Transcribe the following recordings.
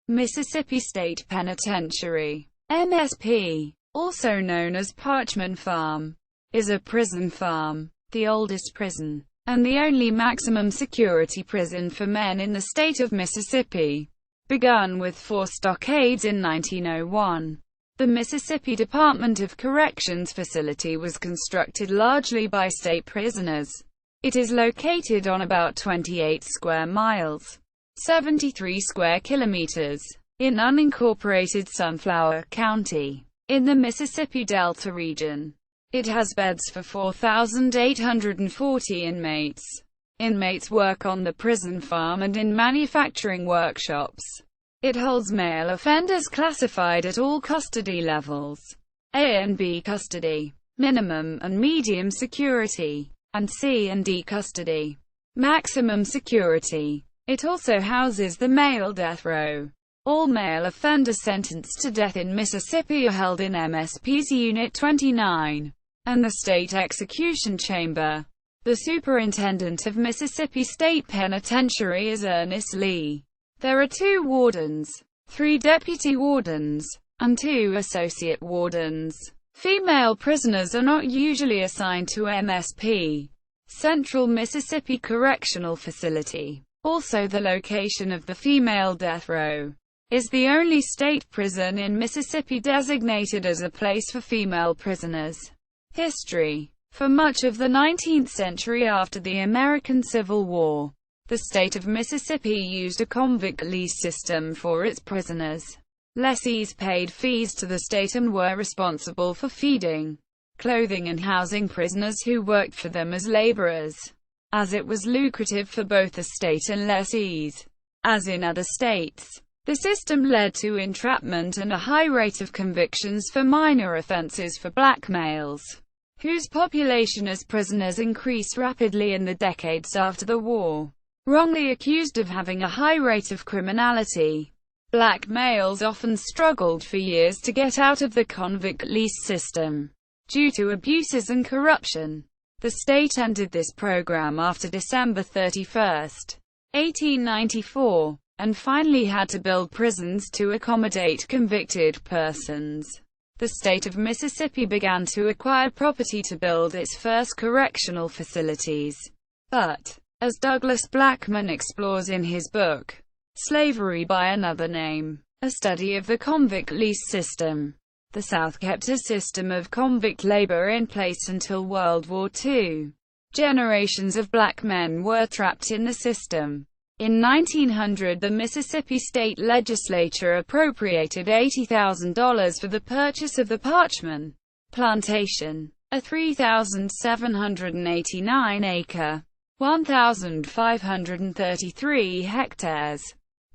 Mississippi State Penitentiary, MSP, also known as Parchman Farm, is a prison farm, the oldest prison, and the only maximum security prison for men in the state of Mississippi. Begun with 4 stockades in 1901, the Mississippi Department of Corrections facility was constructed largely by state prisoners. It is located on about 28 square miles, 73 square kilometers, in unincorporated Sunflower County, in the Mississippi Delta region. It has beds for 4,840 inmates. Inmates work on the prison farm and in manufacturing workshops. It holds male offenders classified at all custody levels: A and B custody, minimum and medium security, and C and D custody, maximum security. It also houses the male death row. All male offenders sentenced to death in Mississippi are held in MSP's Unit 29, and the State Execution Chamber. The Superintendent of Mississippi State Penitentiary is Ernest Lee. There are 2 wardens, 3 deputy wardens, and 2 associate wardens. Female prisoners are not usually assigned to MSP. Central Mississippi Correctional Facility, also the location of the female death row, is the only state prison in Mississippi designated as a place for female prisoners. History. For much of the 19th century after the American Civil War, the state of Mississippi used a convict lease system for its prisoners. Lessees paid fees to the state and were responsible for feeding, clothing and housing prisoners who worked for them as laborers, as it was lucrative for both the state and lessees. As in other states, the system led to entrapment and a high rate of convictions for minor offenses for black males, whose population as prisoners increased rapidly in the decades after the war. Wrongly accused of having a high rate of criminality, black males often struggled for years to get out of the convict lease system, due to abuses and corruption. The state ended this program after December 31, 1894, and finally had to build prisons to accommodate convicted persons. The state of Mississippi began to acquire property to build its first correctional facilities. But, as Douglas Blackman explores in his book, Slavery by Another Name, a study of the convict lease system, the South kept a system of convict labor in place until World War II. Generations of black men were trapped in the system. In 1900, the Mississippi State Legislature appropriated $80,000 for the purchase of the Parchman Plantation, a 3,789-acre, 1,533 hectares,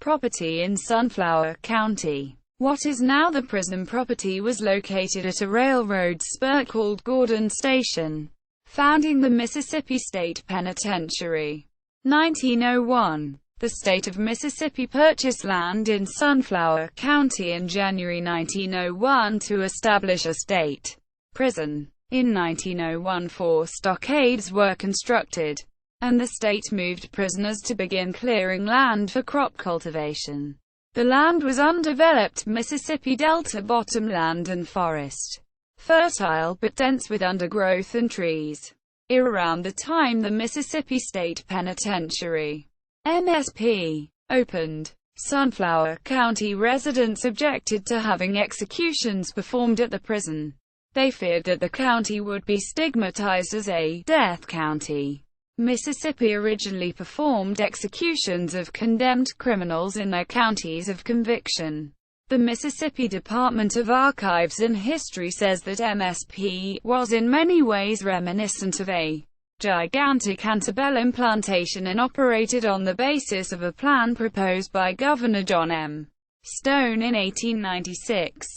property in Sunflower County. What is now the prison property was located at a railroad spur called Gordon Station, founding the Mississippi State Penitentiary. 1901. The state of Mississippi purchased land in Sunflower County in January 1901 to establish a state prison. In 1901, 4 stockades were constructed, and the state moved prisoners to begin clearing land for crop cultivation. The land was undeveloped Mississippi Delta bottomland and forest, fertile but dense with undergrowth and trees. Around the time the Mississippi State Penitentiary, MSP, opened, Sunflower County residents objected to having executions performed at the prison. They feared that the county would be stigmatized as a death county. Mississippi originally performed executions of condemned criminals in their counties of conviction. The Mississippi Department of Archives and History says that MSP was in many ways reminiscent of a gigantic antebellum plantation and operated on the basis of a plan proposed by Governor John M. Stone in 1896.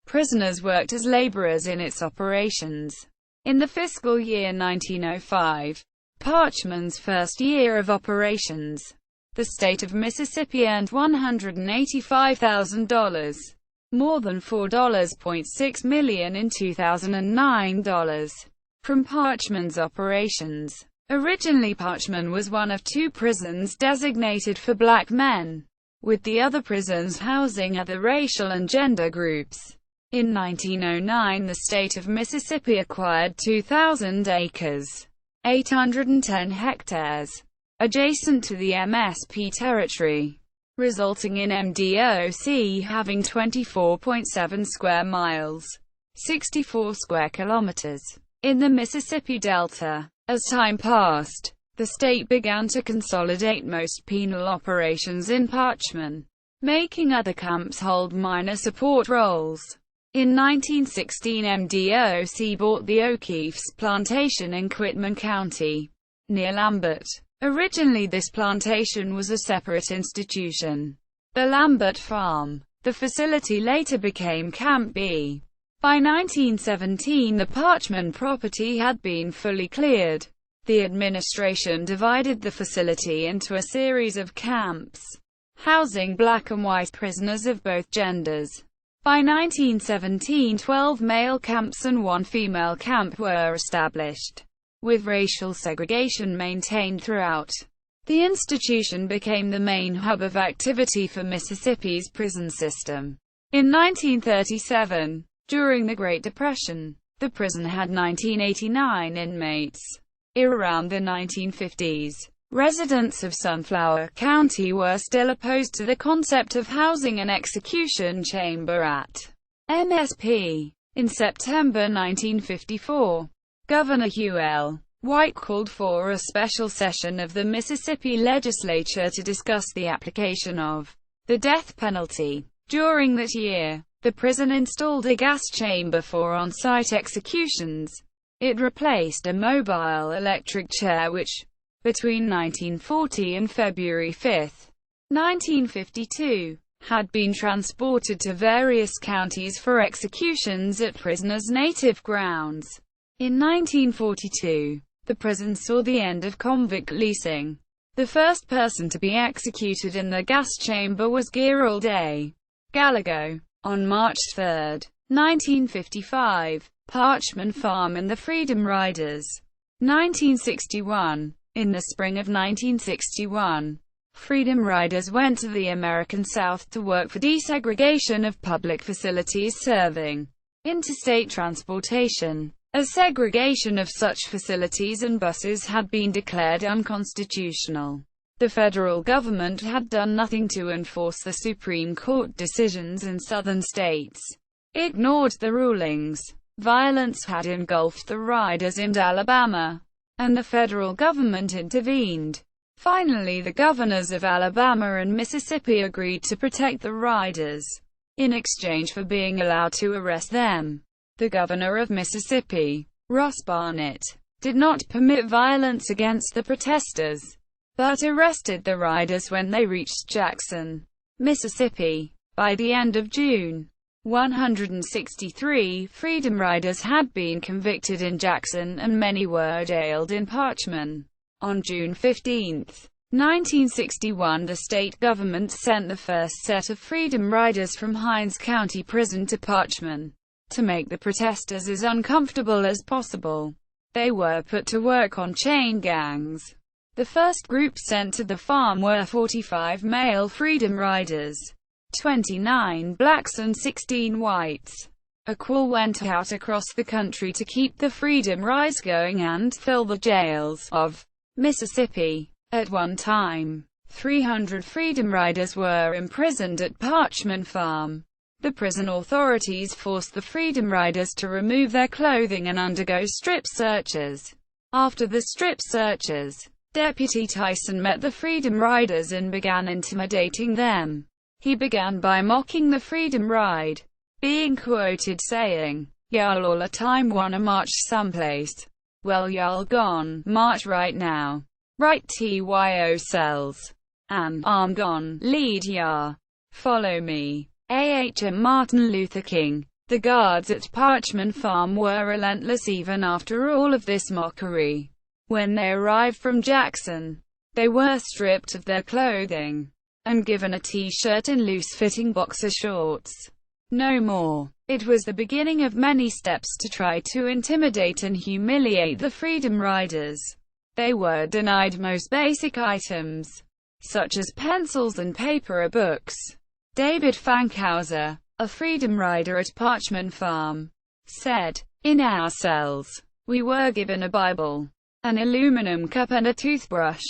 Prisoners worked as laborers in its operations. In the fiscal year 1905, Parchman's first year of operations, the state of Mississippi earned $185,000, more than $4.6 million in 2009 dollars, from Parchman's operations. Originally, Parchman was one of 2 prisons designated for black men. with the other prisons housing other racial and gender groups. In 1909, the state of Mississippi acquired 2,000 acres, 810 hectares, adjacent to the MSP territory, resulting in MDOC having 24.7 square miles, 64 square kilometers, in the Mississippi Delta. As time passed, the state began to consolidate most penal operations in Parchman, making other camps hold minor support roles. In 1916, MDOC bought the O'Keefe's plantation in Quitman County, near Lambert. Originally this plantation was a separate institution, the Lambert Farm. The facility later became Camp B. By 1917 the Parchman property had been fully cleared. The administration divided the facility into a series of camps, housing black and white prisoners of both genders. By 1917, 12 male camps and 1 female camp were established, with racial segregation maintained throughout. The institution became the main hub of activity for Mississippi's prison system. In 1937, during the Great Depression, the prison had 1989 inmates. Around the 1950s, residents of Sunflower County were still opposed to the concept of housing an execution chamber at MSP. In September 1954, Governor Hugh L. White called for a special session of the Mississippi legislature to discuss the application of the death penalty. During that year, the prison installed a gas chamber for on-site executions. It replaced a mobile electric chair which, between 1940 and February 5, 1952, had been transported to various counties for executions at prisoners' native grounds. In 1942, the prison saw the end of convict leasing. The first person to be executed in the gas chamber was Gerald A. Gallego. On March 3, 1955, Parchman Farm and the Freedom Riders. 1961. In the spring of 1961, Freedom Riders went to the American South to work for desegregation of public facilities serving interstate transportation. A segregation of such facilities and buses had been declared unconstitutional. The federal government had done nothing to enforce the Supreme Court decisions in southern states. It ignored the rulings. Violence had engulfed the riders in Alabama, and the federal government intervened. Finally, the governors of Alabama and Mississippi agreed to protect the riders, in exchange for being allowed to arrest them. The governor of Mississippi, Ross Barnett, did not permit violence against the protesters, but arrested the riders when they reached Jackson, Mississippi. By the end of June, 163 Freedom Riders had been convicted in Jackson and many were jailed in Parchman. On June 15, 1961, the state government sent the first set of Freedom Riders from Hinds County Prison to Parchman, to make the protesters as uncomfortable as possible. They were put to work on chain gangs. The first group sent to the farm were 45 male Freedom Riders, 29 blacks and 16 whites. A call went out across the country to keep the Freedom Riders going and fill the jails of Mississippi. At one time, 300 Freedom Riders were imprisoned at Parchman Farm. The prison authorities forced the Freedom Riders to remove their clothing and undergo strip searches. After the strip searches, Deputy Tyson met the Freedom Riders and began intimidating them. He began by mocking the Freedom Ride, being quoted saying, "Y'all all a time wanna march someplace. Well y'all gone, march right now. Right TYO cells. And I'm gone, lead ya. Follow me." Martin Luther King. The guards at Parchman Farm were relentless even after all of this mockery. When they arrived from Jackson, they were stripped of their clothing and given a t-shirt and loose-fitting boxer shorts. No more. It was the beginning of many steps to try to intimidate and humiliate the Freedom Riders. They were denied most basic items. such as pencils and paper or books. David Fankhauser, a freedom rider at Parchman Farm, said, "In our cells, we were given a Bible, an aluminum cup and a toothbrush.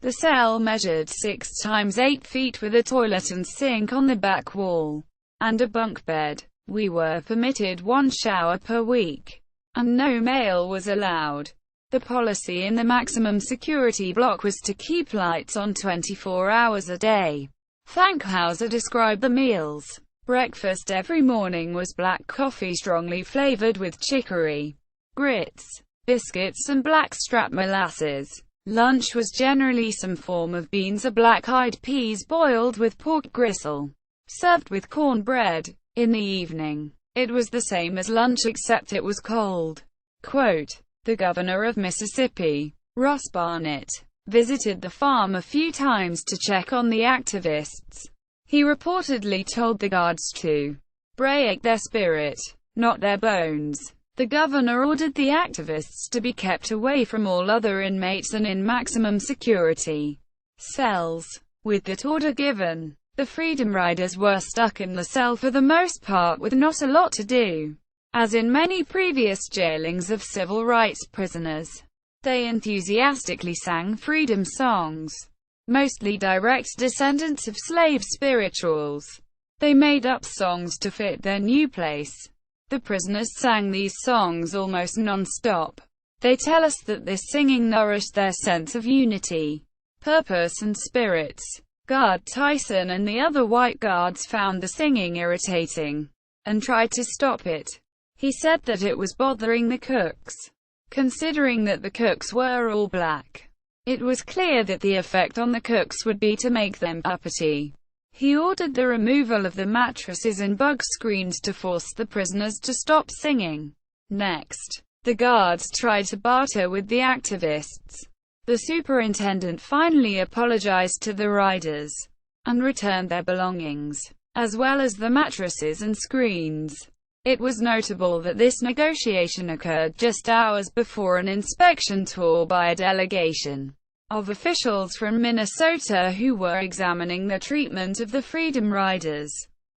The cell measured 6 times 8 feet with a toilet and sink on the back wall, and a bunk bed. We were permitted 1 shower per week, and no mail was allowed. The policy in the maximum security block was to keep lights on 24 hours a day." Fankhauser described the meals. Breakfast every morning was black coffee strongly flavored with chicory, grits, biscuits and blackstrap molasses. Lunch was generally some form of beans or black-eyed peas boiled with pork gristle, served with cornbread. In the evening, it was the same as lunch except it was cold. Quote, "The governor of Mississippi, Ross Barnett, visited the farm a few times to check on the activists. He reportedly told the guards to break their spirit, not their bones." The governor ordered the activists to be kept away from all other inmates and in maximum security cells. With that order given, the Freedom Riders were stuck in the cell for the most part with not a lot to do. As in many previous jailings of civil rights prisoners, they enthusiastically sang freedom songs, mostly direct descendants of slave spirituals. They made up songs to fit their new place. The prisoners sang these songs almost non-stop. They tell us that this singing nourished their sense of unity, purpose and spirits. Guard Tyson and the other white guards found the singing irritating, and tried to stop it. He said that it was bothering the cooks. Considering that the cooks were all black, it was clear that the effect on the cooks would be to make them uppity. He ordered the removal of the mattresses and bug screens to force the prisoners to stop singing. Next, the guards tried to barter with the activists. The superintendent finally apologized to the riders, and returned their belongings, as well as the mattresses and screens. It was notable that this negotiation occurred just hours before an inspection tour by a delegation of officials from Minnesota who were examining the treatment of the Freedom Riders.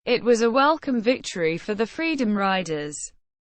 It was a welcome victory for the Freedom Riders.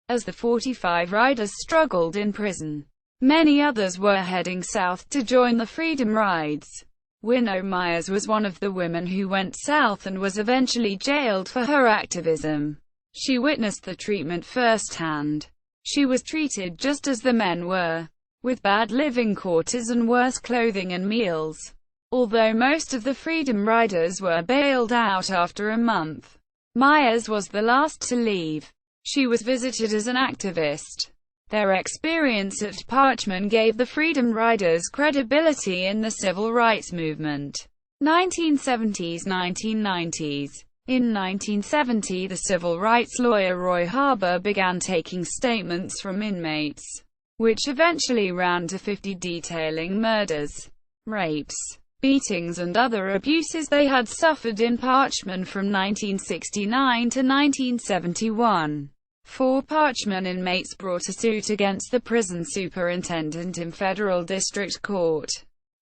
As the 45 riders struggled in prison, many others were heading south to join the Freedom Rides. Winnow Myers was one of the women who went south and was eventually jailed for her activism. She witnessed the treatment firsthand. She was treated just as the men were, with bad living quarters and worse clothing and meals. Although most of the Freedom Riders were bailed out after a month, Myers was the last to leave. She was visited as an activist. Their experience at Parchman gave the Freedom Riders credibility in the civil rights movement. 1970s–1990s. In 1970, the civil rights lawyer Roy Harbour began taking statements from inmates, which eventually ran to 50, detailing murders, rapes, beatings and other abuses they had suffered in Parchman from 1969 to 1971. 4 Parchman inmates brought a suit against the prison superintendent in federal district court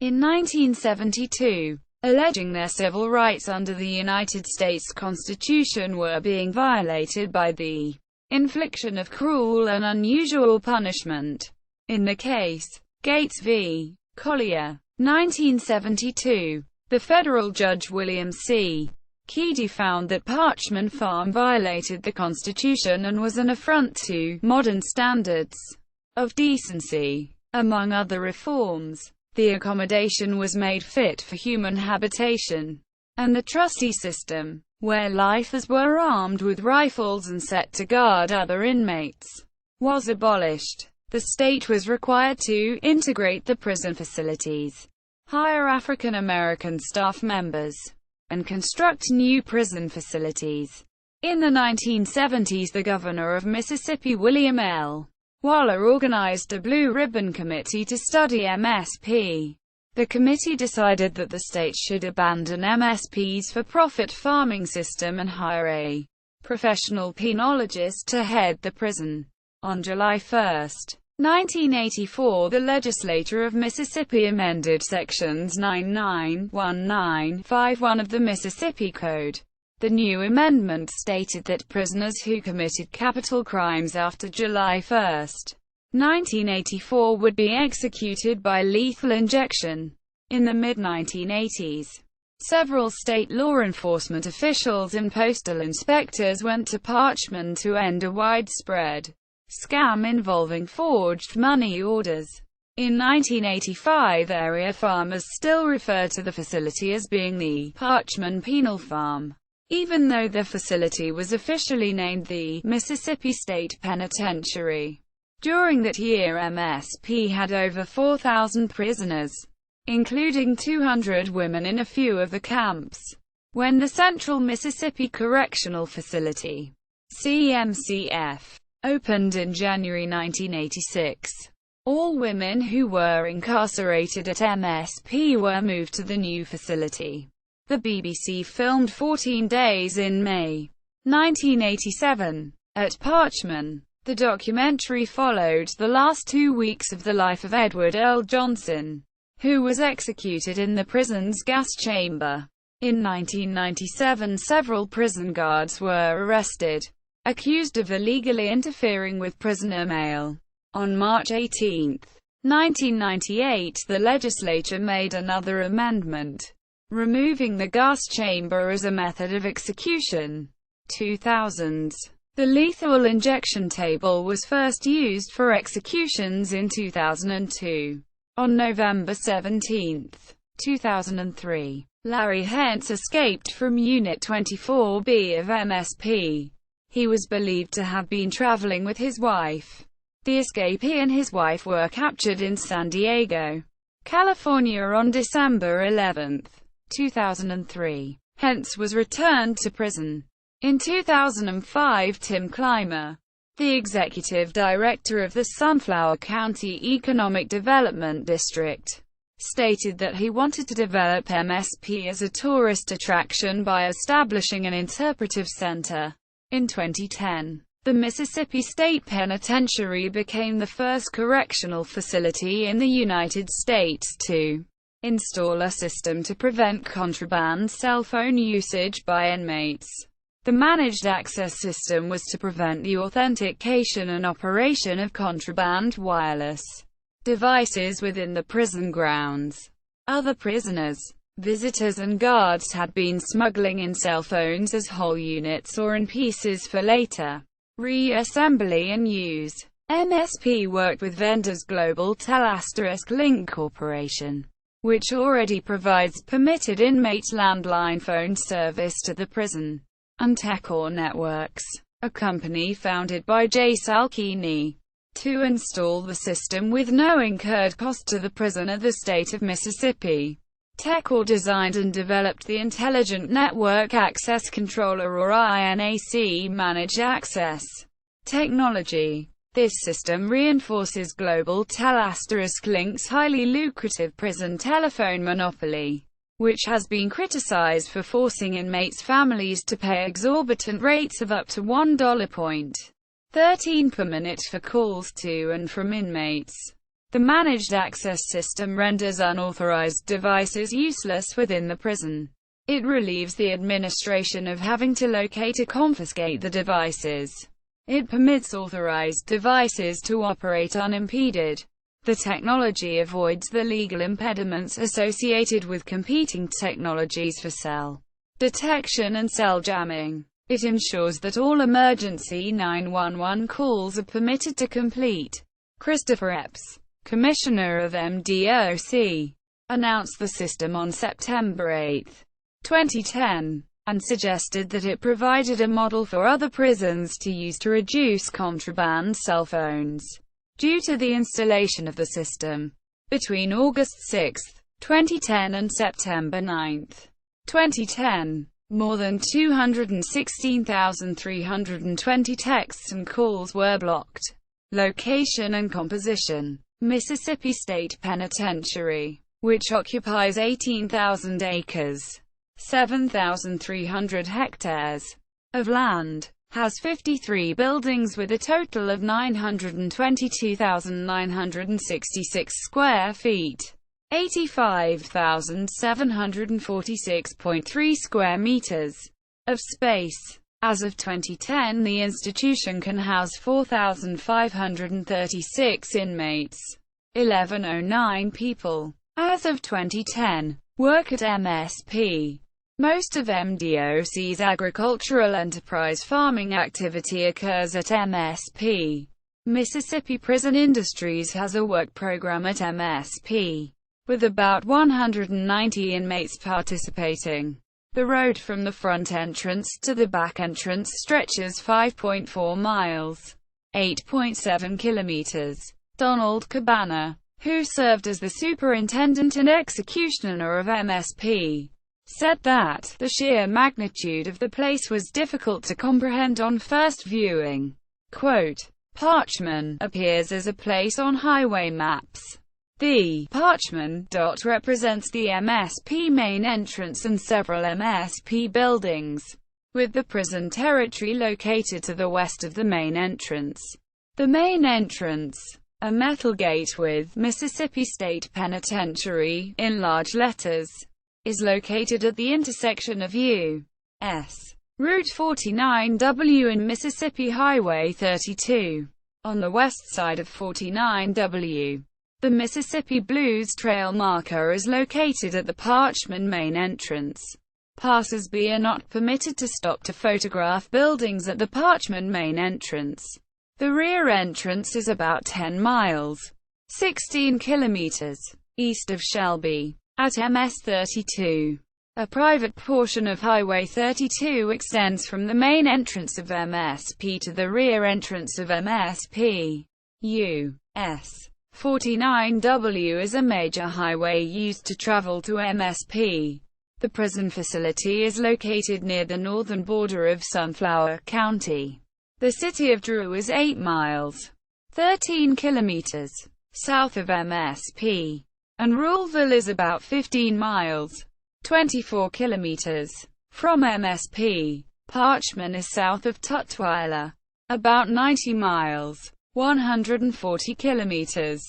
in 1972, alleging their civil rights under the United States Constitution were being violated by the infliction of cruel and unusual punishment. In the case, Gates v. Collier, 1972, the federal judge William C. Keedy found that Parchman Farm violated the Constitution and was an affront to modern standards of decency. Among other reforms, the accommodation was made fit for human habitation, and the trustee system, where lifers were armed with rifles and set to guard other inmates, was abolished. The state was required to integrate the prison facilities, hire African American staff members, and construct new prison facilities. In the 1970s, the governor of Mississippi, William L. Waller, organized a Blue Ribbon Committee to study MSP. The committee decided that the state should abandon MSP's for-profit farming system and hire a professional penologist to head the prison. On July 1, 1984 The legislature of Mississippi amended sections 991951 of the Mississippi Code. The new amendment stated that prisoners who committed capital crimes after July 1, 1984 would be executed by lethal injection. In the mid-1980s, several state law enforcement officials and postal inspectors went to Parchman to end a widespread scam involving forged money orders. In 1985, area farmers still refer to the facility as being the Parchman Penal Farm, even though the facility was officially named the Mississippi State Penitentiary. During that year, MSP had over 4,000 prisoners, including 200 women in a few of the camps. When the Central Mississippi Correctional Facility, CMCF, opened in January 1986, all women who were incarcerated at MSP were moved to the new facility. The BBC filmed 14 Days in May 1987 at Parchman. The documentary followed the last 2 weeks of the life of Edward Earl Johnson, who was executed in the prison's gas chamber. In 1997, several prison guards were arrested, accused of illegally interfering with prisoner mail. On March 18, 1998, the legislature made another amendment, removing the gas chamber as a method of execution. 2000s. The lethal injection table was first used for executions in 2002. On November 17, 2003, Larry Hentz escaped from Unit 24B of MSP. He was believed to have been traveling with his wife. The escapee and his wife were captured in San Diego, California on December 11, 2003. Hentz was returned to prison. In 2005, Tim Clymer, the executive director of the Sunflower County Economic Development District, stated that he wanted to develop MSP as a tourist attraction by establishing an interpretive center. In 2010, the Mississippi State Penitentiary became the first correctional facility in the United States to install a system to prevent contraband cell phone usage by inmates. The managed access system was to prevent the authentication and operation of contraband wireless devices within the prison grounds. Other prisoners, visitors and guards had been smuggling in cell phones as whole units or in pieces for later reassembly and use. MSP worked with vendors Global Tel Link Corporation, which already provides permitted inmate landline phone service to the prison, and Techor Networks, a company founded by J. Salkini, to install the system with no incurred cost to the prison of the state of Mississippi. Techor designed and developed the Intelligent Network Access Controller or INAC managed access technology. This system reinforces Global Tel Link's highly lucrative prison telephone monopoly, which has been criticized for forcing inmates' families to pay exorbitant rates of up to $1.13 per minute for calls to and from inmates. The managed access system renders unauthorized devices useless within the prison. It relieves the administration of having to locate or confiscate the devices. It permits authorized devices to operate unimpeded. The technology avoids the legal impediments associated with competing technologies for cell detection and cell jamming. It ensures that all emergency 911 calls are permitted to complete. Christopher Epps, Commissioner of MDOC, announced the system on September 8, 2010, and suggested that it provided a model for other prisons to use to reduce contraband cell phones. Due to the installation of the system between August 6, 2010 and September 9, 2010, more than 216,320 texts and calls were blocked. Location and composition. Mississippi State Penitentiary, which occupies 18,000 acres, 7,300 hectares of land, has 53 buildings with a total of 922,966 square feet, 85,746.3 square meters of space. As of 2010, the institution can house 4,536 inmates, 1,109 people. As of 2010, work at MSP. Most of MDOC's agricultural enterprise farming activity occurs at MSP. Mississippi Prison Industries has a work program at MSP, with about 190 inmates participating. The road from the front entrance to the back entrance stretches 5.4 miles, 8.7 kilometers. Donald Cabana, who served as the superintendent and executioner of MSP, said that the sheer magnitude of the place was difficult to comprehend on first viewing. Quote, Parchman appears as a place on highway maps. The Parchman dot represents the MSP main entrance and several MSP buildings, with the prison territory located to the west of the main entrance. The main entrance, a metal gate with Mississippi State Penitentiary in large letters, is located at the intersection of U.S. Route 49W and Mississippi Highway 32, on the west side of 49W. The Mississippi Blues Trail marker is located at the Parchman main entrance. Passers-by are not permitted to stop to photograph buildings at the Parchman main entrance. The rear entrance is about 10 miles, 16 kilometers, east of Shelby, at MS 32. A private portion of Highway 32 extends from the main entrance of MSP to the rear entrance of MSP. U.S. 49W is a major highway used to travel to MSP. The prison facility is located near the northern border of Sunflower County. The city of Drew is 8 miles, 13 kilometers, south of MSP, and Ruleville is about 15 miles, 24 kilometers, from MSP. Parchman is south of Tutwiler, about 90 miles, 140 kilometers,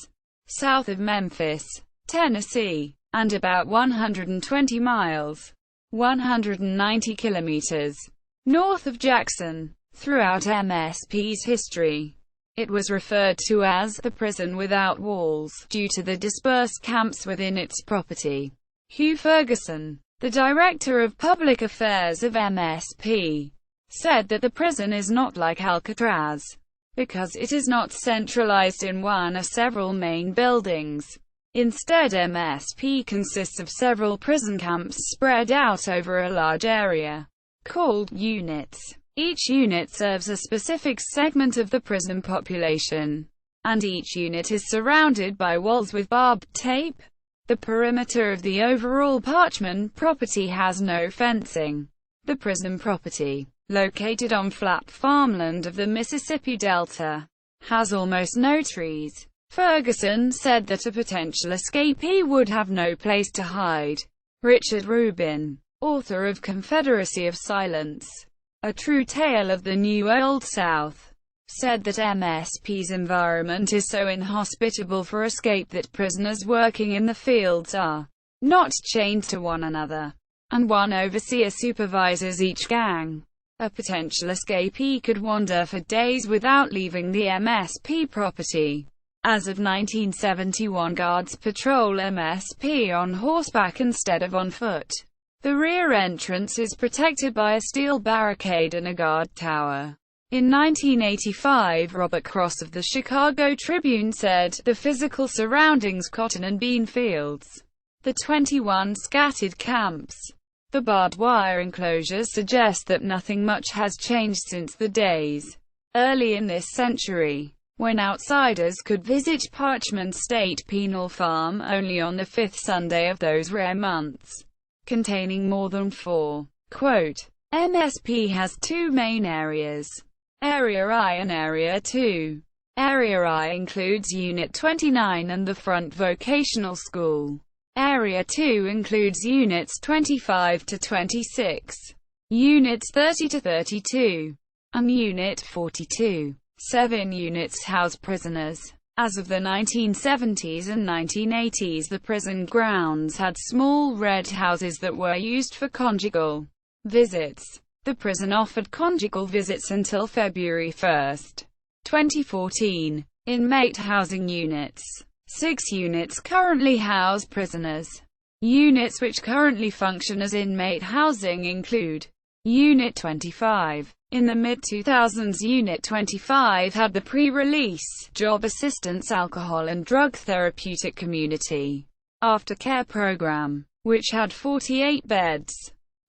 south of Memphis, Tennessee, and about 120 miles, 190 kilometers, north of Jackson. Throughout MSP's history, it was referred to as the prison without walls, due to the dispersed camps within its property. Hugh Ferguson, the director of public affairs of MSP, said that the prison is not like Alcatraz, because it is not centralized in one or several main buildings. Instead, MSP consists of several prison camps spread out over a large area, called units. Each unit serves a specific segment of the prison population, and each unit is surrounded by walls with barbed tape. The perimeter of the overall Parchman property has no fencing. The prison property, located on flat farmland of the Mississippi Delta, has almost no trees. Ferguson said that a potential escapee would have no place to hide. Richard Rubin, author of Confederacy of Silence, A True Tale of the New Old South, said that MSP's environment is so inhospitable for escape that prisoners working in the fields are not chained to one another, and one overseer supervises each gang. A potential escapee could wander for days without leaving the MSP property. As of 1971, guards patrol MSP on horseback instead of on foot. The rear entrance is protected by a steel barricade and a guard tower. In 1985, Robert Cross of the Chicago Tribune said, "The physical surroundings, cotton and bean fields, the 21 scattered camps, the barbed wire enclosures suggest that nothing much has changed since the days early in this century, when outsiders could visit Parchman State Penal Farm only on the fifth Sunday of those rare months, containing more than 4. Quote, MSP has two main areas, Area I and Area II. Area I includes Unit 29 and the Front Vocational School. Area 2 includes Units 25 to 26, Units 30 to 32, and Unit 42. 7 units house prisoners. As of the 1970s and 1980s, the prison grounds had small red houses that were used for conjugal visits. The prison offered conjugal visits until February 1, 2014. Inmate housing units. 6 units currently house prisoners. Units which currently function as inmate housing include Unit 25. In the mid-2000s, Unit 25 had the pre-release, job assistance, alcohol and drug therapeutic community aftercare program, which had 48 beds.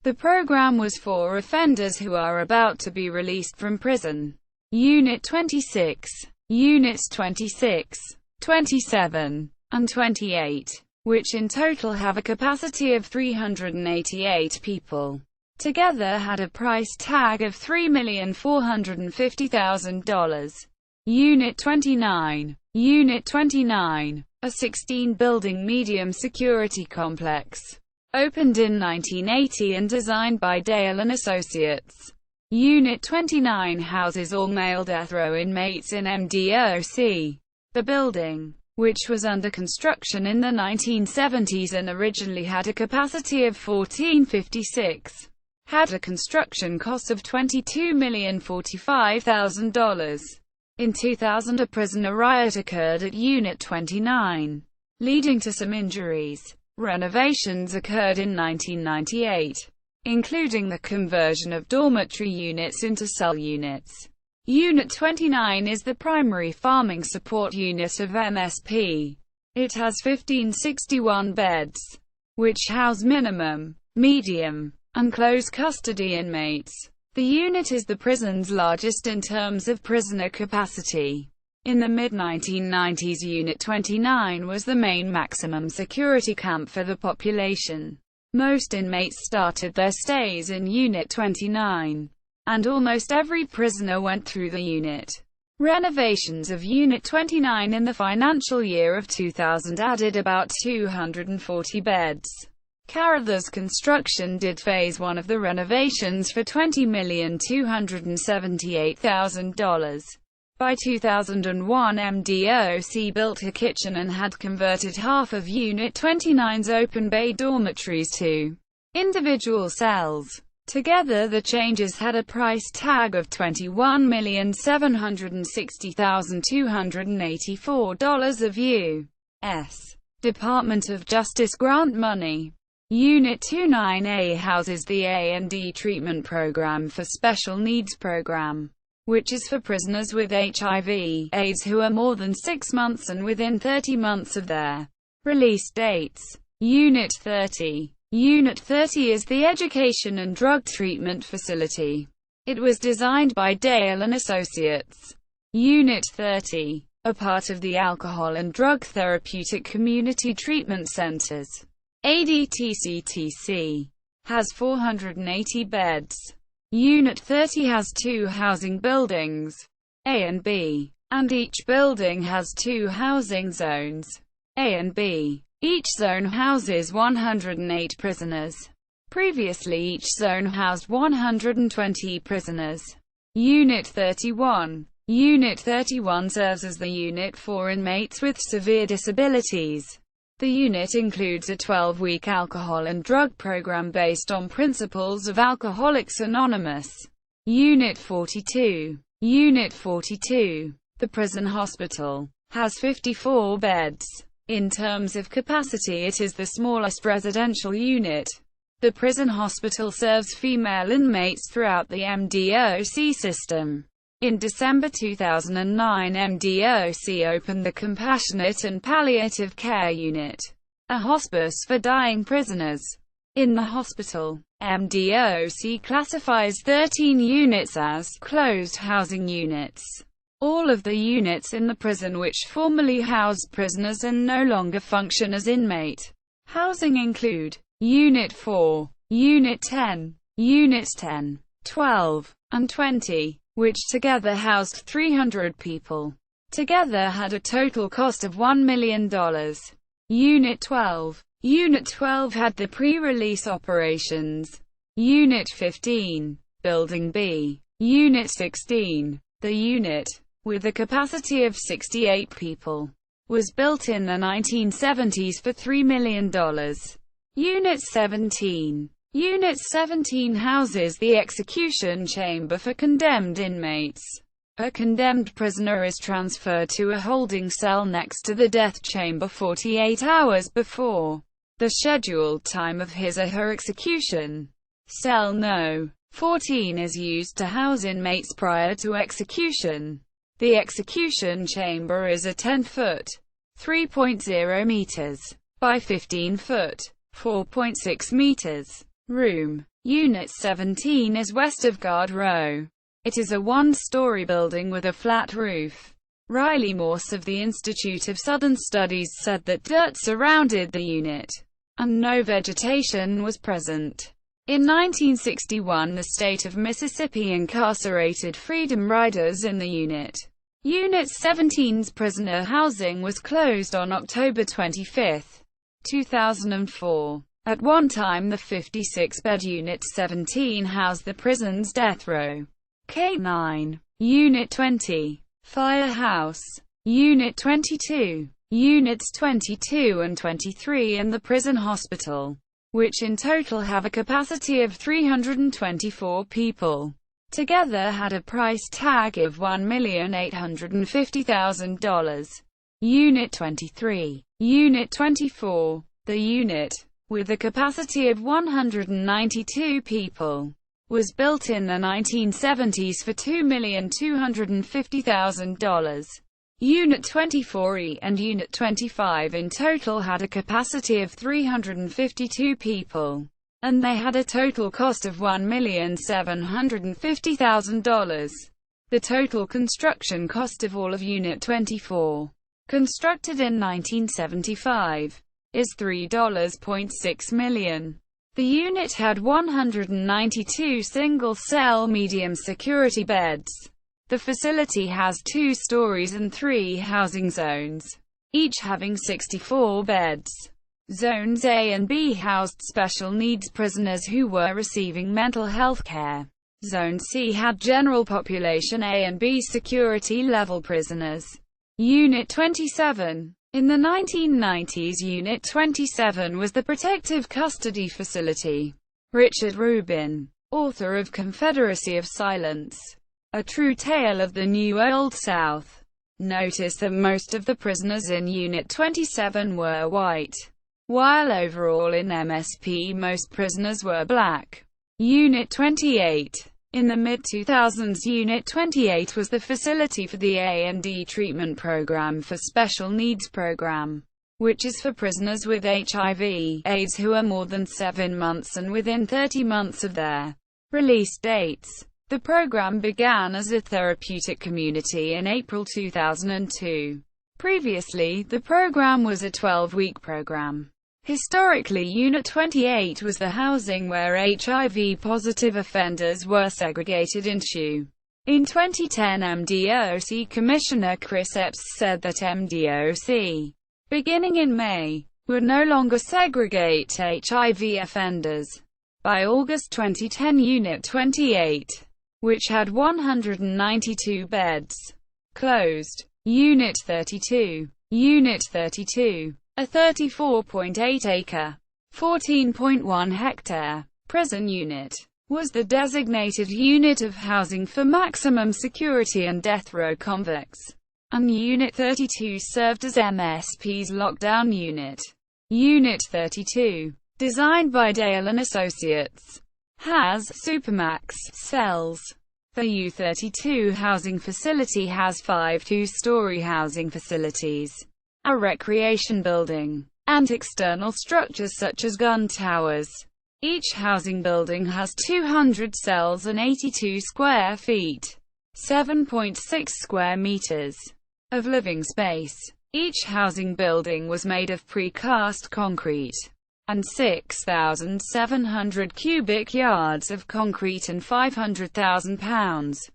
The program was for offenders who are about to be released from prison. Unit 26, Units 26, 27, and 28, which in total have a capacity of 388 people, together had a price tag of $3,450,000. Unit 29. Unit 29, a 16-building medium-security complex, opened in 1980 and designed by Dale & Associates. Unit 29 houses all male death row inmates in MDOC. The building, which was under construction in the 1970s and originally had a capacity of 1,456, had a construction cost of $22,045,000. In 2000, a prisoner riot occurred at Unit 29, leading to some injuries. Renovations occurred in 1998, including the conversion of dormitory units into cell units. Unit 29 is the primary farming support unit of MSP. It has 1561 beds, which house minimum, medium, and close custody inmates. The unit is the prison's largest in terms of prisoner capacity. In the mid-1990s, Unit 29 was the main maximum security camp for the population. Most inmates started their stays in Unit 29, and almost every prisoner went through the unit. Renovations of Unit 29 in the financial year of 2000 added about 240 beds. Carothers Construction did Phase 1 of the renovations for $20,278,000. By 2001, MDOC built a kitchen and had converted half of Unit 29's open bay dormitories to individual cells. Together, the changes had a price tag of $21,760,284 of U.S. Department of Justice grant money. Unit 29A houses the A&D treatment program for special needs program, which is for prisoners with HIV/AIDS who are more than 6 months and within 30 months of their release dates. Unit 30. Unit 30 is the education and drug treatment facility. It was designed by Dale & Associates. Unit 30, a part of the Alcohol and Drug Therapeutic Community Treatment Centers, ADTCTC, has 480 beds. Unit 30 has 2 housing buildings, A and B, and each building has 2 housing zones, A and B. Each zone houses 108 prisoners. Previously, each zone housed 120 prisoners. Unit 31. Unit 31 serves as the unit for inmates with severe disabilities. The unit includes a 12-week alcohol and drug program based on principles of Alcoholics Anonymous. Unit 42. Unit 42. The prison hospital has 54 beds. In terms of capacity, it is the smallest residential unit. The prison hospital serves female inmates throughout the MDOC system. In December 2009, MDOC opened the Compassionate and Palliative Care Unit, a hospice for dying prisoners. In the hospital, MDOC classifies 13 units as closed housing units. All of the units in the prison which formerly housed prisoners and no longer function as inmate housing include Unit 4, Unit 10, Units 10, 12, and 20, which together housed 300 people. Together had a total cost of $1 million. Unit 12. Unit 12 had the pre-release operations. Unit 15, Building B. Unit 16. The unit, with a capacity of 68 people, was built in the 1970s for $3 million. Unit 17. Unit 17 houses the execution chamber for condemned inmates. A condemned prisoner is transferred to a holding cell next to the death chamber 48 hours before the scheduled time of his or her execution. Cell No. 14 is used to house inmates prior to execution. The execution chamber is a 10-foot, 3.0 meters, by 15-foot, 4.6 meters, room. Unit 17 is west of Guard Row. It is a one-story building with a flat roof. Riley Morse of the Institute of Southern Studies said that dirt surrounded the unit, and no vegetation was present. In 1961, the state of Mississippi incarcerated Freedom Riders in the unit. Unit 17's prisoner housing was closed on October 25, 2004. At one time, the 56-bed Unit 17 housed the prison's death row. K9. Unit 20. Firehouse. Unit 22. Units 22 and 23 and the prison hospital, which in total have a capacity of 324 people, together had a price tag of $1,850,000. Unit 23. Unit 24. The unit, with a capacity of 192 people, was built in the 1970s for $2,250,000. Unit 24E and Unit 25 in total had a capacity of 352 people, and they had a total cost of $1,750,000. The total construction cost of all of Unit 24, constructed in 1975, is $3.6 million. The unit had 192 single-cell medium security beds. The facility has 2 stories and 3 housing zones, each having 64 beds. Zones A and B housed special needs prisoners who were receiving mental health care. Zone C had general population A and B security level prisoners. Unit 27. In the 1990s, Unit 27 was the protective custody facility. Richard Rubin, author of Confederacy of Silence, A True Tale of the New Old South, noticed that most of the prisoners in Unit 27 were white, while overall in MSP most prisoners were black. Unit 28. In the mid-2000s, Unit 28 was the facility for the A&D treatment program for Special Needs Program, which is for prisoners with HIV/AIDS who are more than 7 months and within 30 months of their release dates. The program began as a therapeutic community in April 2002. Previously, the program was a 12-week program. Historically, Unit 28 was the housing where HIV-positive offenders were segregated into. In 2010, MDOC Commissioner Chris Epps said that MDOC, beginning in May, would no longer segregate HIV offenders. By August 2010, Unit 28, which had 192 beds, closed. Unit 32. Unit 32. A 34.8-acre, 14.1-hectare prison unit, was the designated unit of housing for maximum security and death row convicts, and Unit 32 served as MSP's lockdown unit. Unit 32, designed by Dale and Associates, has supermax cells. The U-32 housing facility has 5 two-story housing facilities, a recreation building, and external structures such as gun towers. Each housing building has 200 cells and 82 square feet, 7.6 square meters, of living space. Each housing building was made of precast concrete, and 6,700 cubic yards of concrete and 500,000 pounds,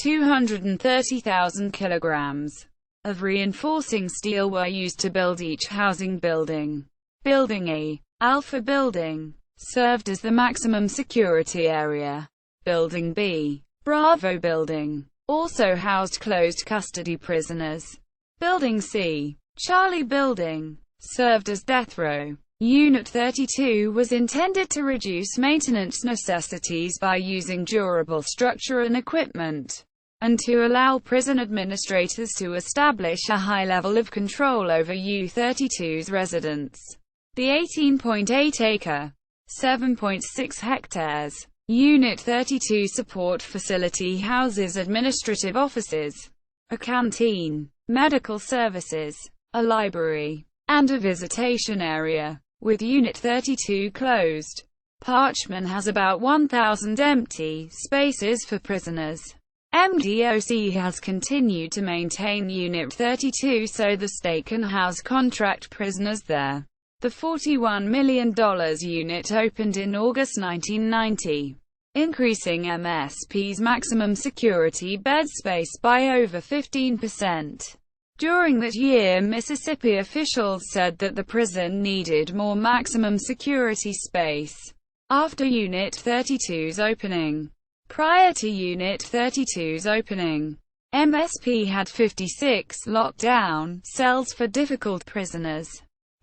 230,000 kilograms, of reinforcing steel were used to build each housing building. Building A, Alpha Building, served as the maximum security area. Building B, Bravo Building also housed closed custody prisoners. Building C, Charlie Building, served as death row. Unit 32 was intended to reduce maintenance necessities by using durable structure and equipment, and to allow prison administrators to establish a high level of control over U-32's residents. The 18.8-acre, 7.6 hectares, Unit 32 support facility houses administrative offices, a canteen, medical services, a library, and a visitation area. With Unit 32 closed, Parchman has about 1,000 empty spaces for prisoners. MDOC has continued to maintain Unit 32 so the state can house contract prisoners there. The $41 million unit opened in August 1990, increasing MSP's maximum security bed space by over 15%. During that year, Mississippi officials said that the prison needed more maximum security space after Unit 32's opening. Prior to Unit 32's opening, MSP had 56 lockdown cells for difficult prisoners.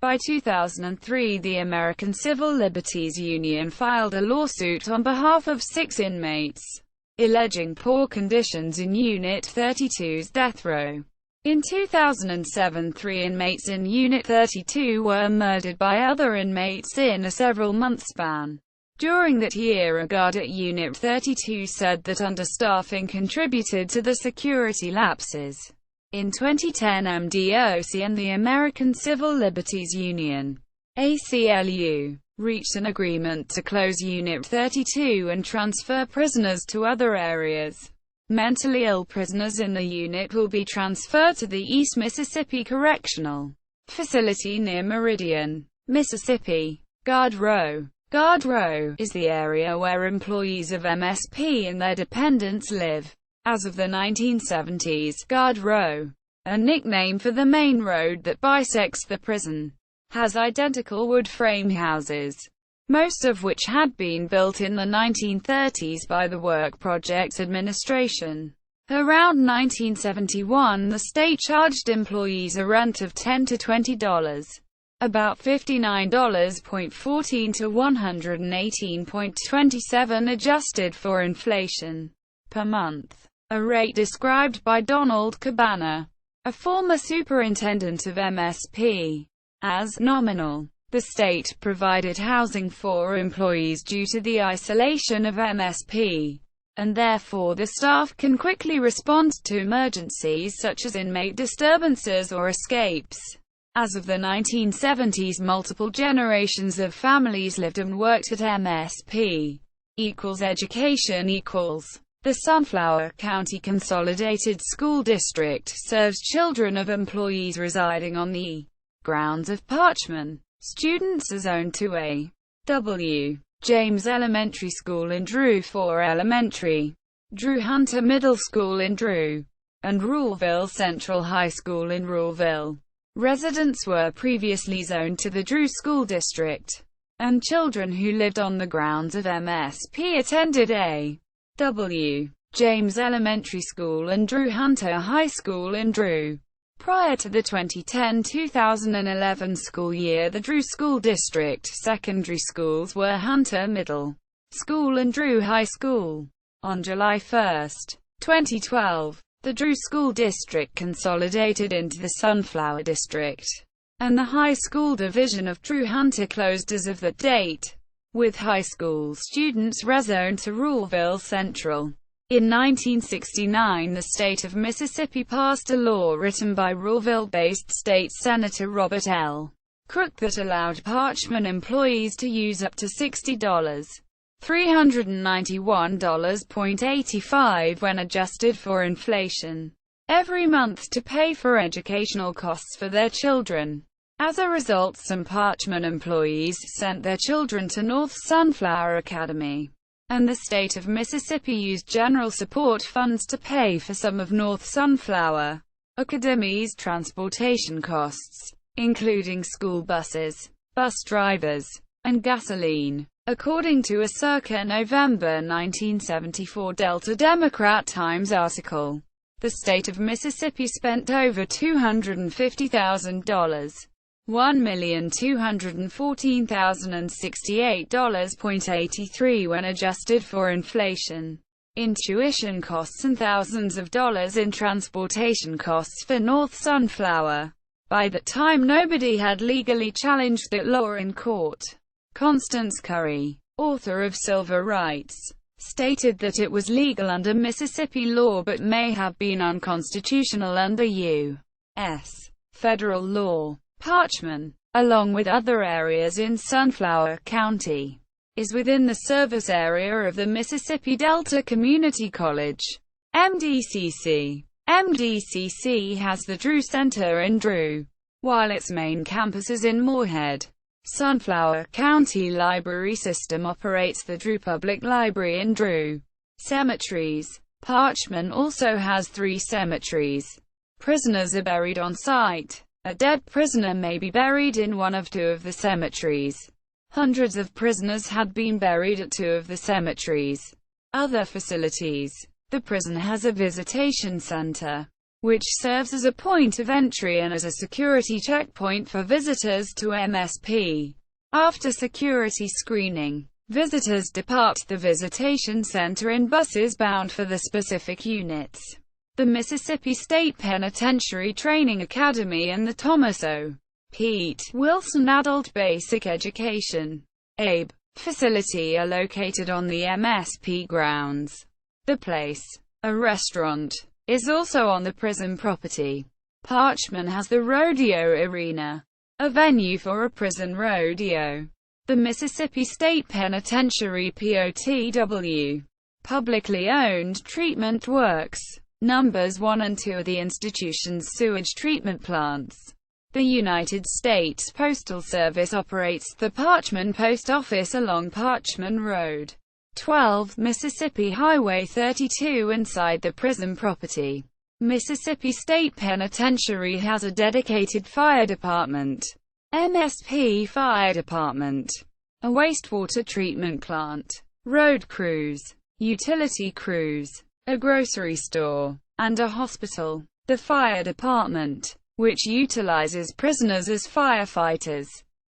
By 2003, the American Civil Liberties Union filed a lawsuit on behalf of 6 inmates, alleging poor conditions in Unit 32's death row. In 2007, 3 inmates in Unit 32 were murdered by other inmates in a several-month span. During that year, a guard at Unit 32 said that understaffing contributed to the security lapses. In 2010, MDOC and the American Civil Liberties Union, ACLU, reached an agreement to close Unit 32 and transfer prisoners to other areas. Mentally ill prisoners in the unit will be transferred to the East Mississippi Correctional Facility near Meridian, Mississippi. Guard Row. Guard Row is the area where employees of MSP and their dependents live. As of the 1970s, Guard Row, a nickname for the main road that bisects the prison, has identical wood frame houses, most of which had been built in the 1930s by the Work Projects Administration. Around 1971, the state charged employees a rent of $10 to $20, about $59.14 to $118.27 adjusted for inflation, per month. A rate described by Donald Cabana, a former superintendent of MSP, as nominal. The state provided housing for employees due to the isolation of MSP, and therefore the staff can quickly respond to emergencies such as inmate disturbances or escapes. As of the 1970s, multiple generations of families lived and worked at MSP. Education equals. The Sunflower County Consolidated School District serves children of employees residing on the grounds of Parchman. Students are zoned to A. W. James Elementary School in Drew, 4 Elementary, Drew Hunter Middle School in Drew, and Ruleville Central High School in Ruleville. Residents were previously zoned to the Drew School District, and children who lived on the grounds of MSP attended A. W. James Elementary School and Drew Hunter High School in Drew. Prior to the 2010-2011 school year, the Drew School District secondary schools were Hunter Middle School and Drew High School. On July 1, 2012, the Drew School District consolidated into the Sunflower District, and the high school division of Drew Hunter closed as of that date, with high school students rezoned to Ruleville Central. In 1969, the state of Mississippi passed a law written by Ruleville-based State Senator Robert L. Crook that allowed Parchman employees to use up to $60, $391.85 when adjusted for inflation, every month to pay for educational costs for their children. As a result, some Parchman employees sent their children to North Sunflower Academy, and the state of Mississippi used general support funds to pay for some of North Sunflower Academy's transportation costs, including school buses, bus drivers, and gasoline. According to a circa November 1974 Delta Democrat Times article, the state of Mississippi spent over $250,000, $1,214,068.83 when adjusted for inflation, in tuition costs and thousands of dollars in transportation costs for North Sunflower. By that time nobody had legally challenged that law in court. Constance Curry, author of Civil Rights, stated that it was legal under Mississippi law but may have been unconstitutional under U.S. federal law. Parchman, along with other areas in Sunflower County, is within the service area of the Mississippi Delta Community College, MDCC. MDCC has the Drew Center in Drew, while its main campus is in Moorhead. Sunflower County Library System operates the Drew Public Library in Drew. Cemeteries. Parchman also has 3 cemeteries. Prisoners are buried on site. A dead prisoner may be buried in one of 2 of the cemeteries. Hundreds of prisoners had been buried at 2 of the cemeteries. Other facilities. The prison has a visitation center, which serves as a point of entry and as a security checkpoint for visitors to MSP. After security screening, visitors depart the visitation center in buses bound for the specific units. The Mississippi State Penitentiary Training Academy and the Thomas O. Pete Wilson Adult Basic Education (ABE) facility are located on the MSP grounds. The Place, a restaurant, is also on the prison property. Parchman has the Rodeo Arena, a venue for a prison rodeo. The Mississippi State Penitentiary POTW, publicly owned treatment works. Numbers 1 and 2 are the institution's sewage treatment plants. The United States Postal Service operates the Parchman Post Office along Parchman Road, 12, Mississippi Highway 32 inside the prison property. Mississippi State Penitentiary has a dedicated fire department, MSP Fire Department, a wastewater treatment plant, road crews, utility crews, a grocery store, and a hospital. The fire department, which utilizes prisoners as firefighters,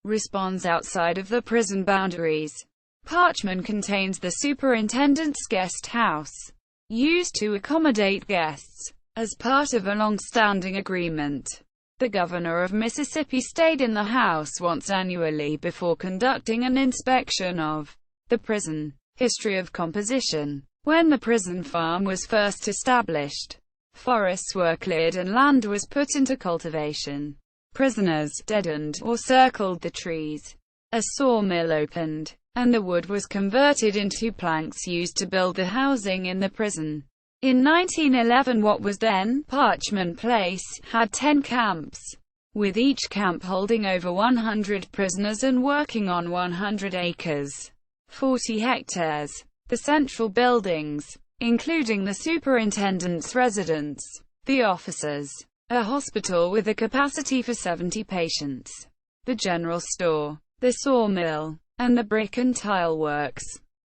responds outside of the prison boundaries. Parchman contains the superintendent's guest house, used to accommodate guests. As part of a long-standing agreement, the governor of Mississippi stayed in the house once annually before conducting an inspection of the prison. History of composition. When the prison farm was first established, forests were cleared and land was put into cultivation. Prisoners deadened or circled the trees. A sawmill opened, and the wood was converted into planks used to build the housing in the prison. In 1911, what was then Parchman Place had 10 camps, with each camp holding over 100 prisoners and working on 100 acres, 40 hectares. The central buildings, including the superintendent's residence, the officers, a hospital with a capacity for 70 patients, the general store, the sawmill, and the brick and tile works,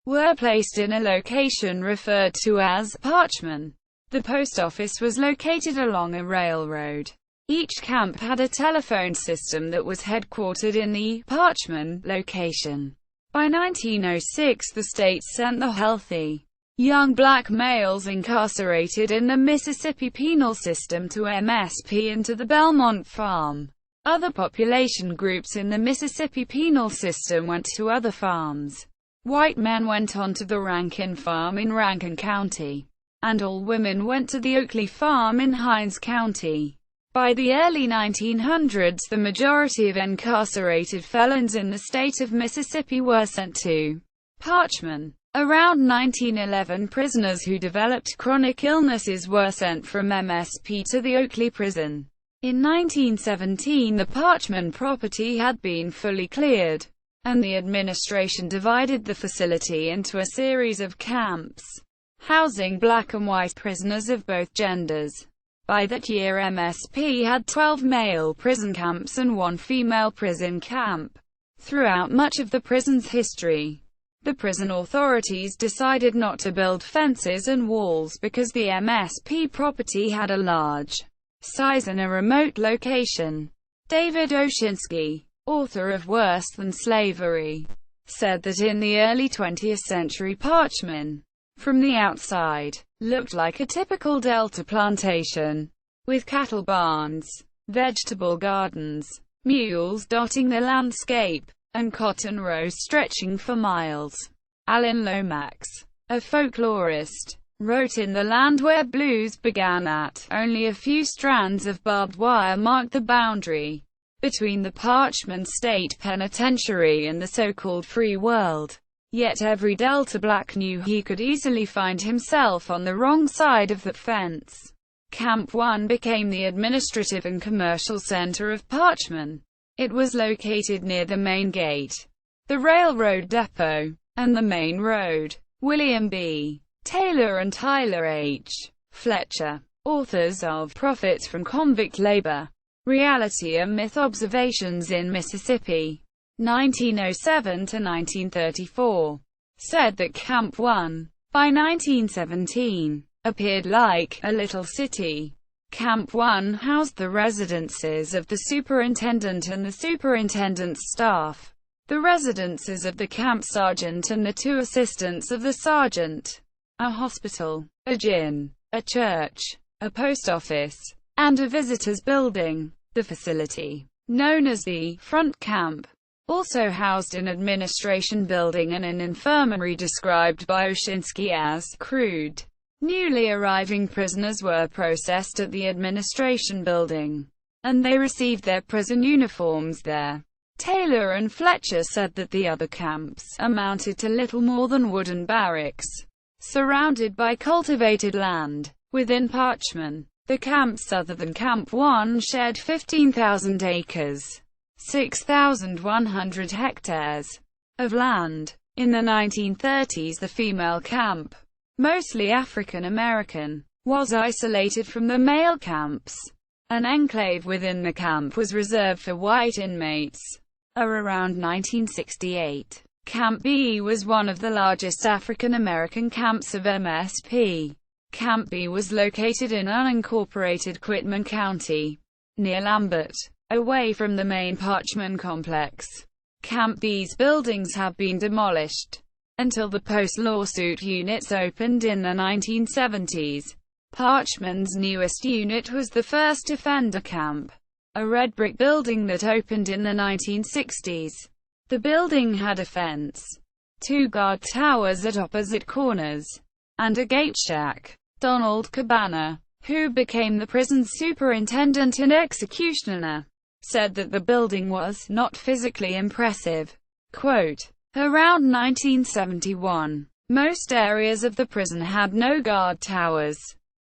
were placed in a location referred to as Parchman. The post office was located along a railroad. Each camp had a telephone system that was headquartered in the Parchman location. By 1906, the state sent the healthy, young black males incarcerated in the Mississippi penal system to MSP and to the Belmont Farm. Other population groups in the Mississippi penal system went to other farms. White men went on to the Rankin Farm in Rankin County, and all women went to the Oakley Farm in Hinds County. By the early 1900s, the majority of incarcerated felons in the state of Mississippi were sent to Parchman. Around 1911, prisoners who developed chronic illnesses were sent from MSP to the Oakley prison. In 1917, the Parchman property had been fully cleared, and the administration divided the facility into a series of camps, housing black and white prisoners of both genders. By that year, MSP had 12 male prison camps and 1 female prison camp. Throughout much of the prison's history, The prison authorities decided not to build fences and walls because the MSP property had a large size and a remote location. David Oshinsky, author of Worse Than Slavery, said that in the early 20th century Parchman, from the outside, looked like a typical Delta plantation, with cattle barns, vegetable gardens, mules dotting the landscape, and cotton rows stretching for miles. Alan Lomax, a folklorist, wrote, "In the land where blues began at, only a few strands of barbed wire marked the boundary between the Parchman State Penitentiary and the so-called free world. Yet every Delta Black knew he could easily find himself on the wrong side of that fence." Camp 1 became the administrative and commercial center of Parchman. It was located near the main gate, the railroad depot, and the main road. William B. Taylor and Tyler H. Fletcher, authors of Profits from Convict Labor, Reality and Myth Observations in Mississippi, 1907 to 1934, said that Camp 1, by 1917, appeared like a little city. Camp 1 housed the residences of the superintendent and the superintendent's staff, the residences of the camp sergeant and the 2 assistants of the sergeant, a hospital, a gym, a church, a post office, and a visitors building. The facility, known as the front camp, also housed an administration building and an infirmary described by Oshinsky as crude. Newly arriving prisoners were processed at the administration building, and they received their prison uniforms there. Taylor and Fletcher said that the other camps amounted to little more than wooden barracks, surrounded by cultivated land. Within Parchman, the camps other than Camp 1 shared 15,000 acres, 6,100 hectares, of land. In the 1930s, the female camp, mostly African American, was isolated from the male camps. An enclave within the camp was reserved for white inmates. Around 1968, Camp B was one of the largest African American camps of MSP. Camp B was located in unincorporated Quitman County, near Lambert, away from the main Parchman complex. Camp B's buildings have been demolished. Until the post-lawsuit units opened in the 1970s, Parchman's newest unit was the First Defender Camp, a red brick building that opened in the 1960s. The building had a fence, 2 guard towers at opposite corners, and a gate shack. Donald Cabana, who became the prison's superintendent and executioner, said that the building was not physically impressive. Quote, "Around 1971, most areas of the prison had no guard towers,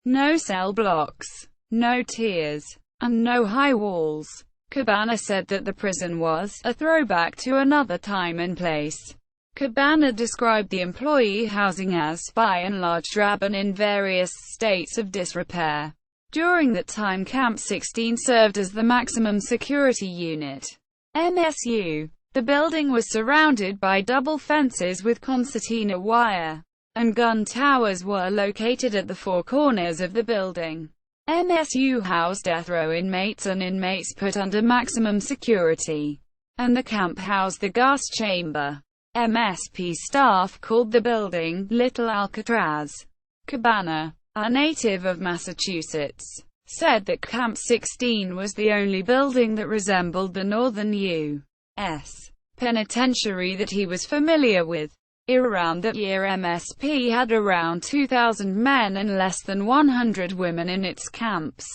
no cell blocks, no tiers, and no high walls." Cabana said that the prison was a throwback to another time and place. Cabana described the employee housing as, by and large, drab and in various states of disrepair. During that time, Camp 16 served as the maximum security unit, MSU. The building was surrounded by double fences with concertina wire, and gun towers were located at the 4 corners of the building. MSU housed death row inmates and inmates put under maximum security, and the camp housed the gas chamber. MSP staff called the building Little Alcatraz. Cabana, a native of Massachusetts, said that Camp 16 was the only building that resembled the Northern U.S. Penitentiary that he was familiar with. Around that year, MSP had around 2,000 men and less than 100 women in its camps.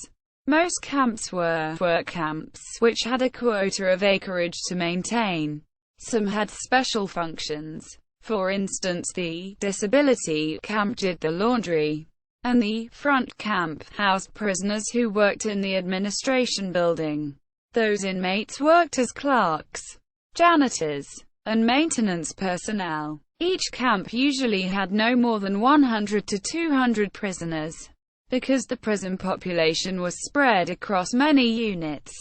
Most camps were work camps, which had a quota of acreage to maintain. Some had special functions. For instance, the disability camp did the laundry, and the front camp housed prisoners who worked in the administration building. Those inmates worked as clerks, janitors, and maintenance personnel. Each camp usually had no more than 100 to 200 prisoners. Because the prison population was spread across many units,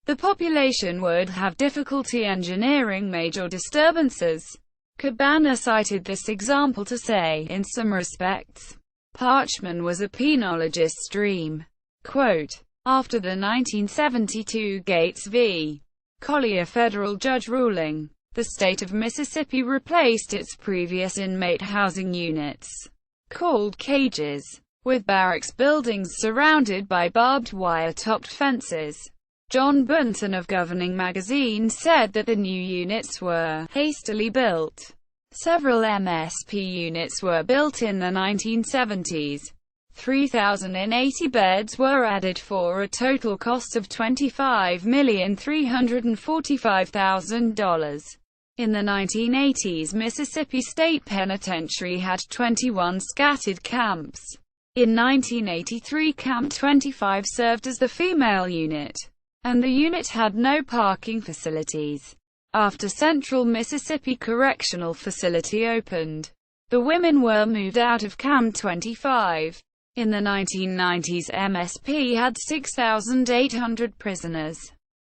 the population would have difficulty engineering major disturbances. Cabana cited this example to say, in some respects, Parchman was a penologist's dream. Quote, after the 1972 Gates v. Collier federal judge ruling, the state of Mississippi replaced its previous inmate housing units, called cages, with barracks buildings surrounded by barbed wire-topped fences. John Bunton of Governing Magazine said that the new units were hastily built. Several MSP units were built in the 1970s. 3,080 beds were added for a total cost of $25,345,000. In the 1980s, Mississippi State Penitentiary had 21 scattered camps. In 1983, Camp 25 served as the female unit, and the unit had no parking facilities. After Central Mississippi Correctional Facility opened, the women were moved out of Camp 25. In the 1990s, MSP had 6,800 prisoners.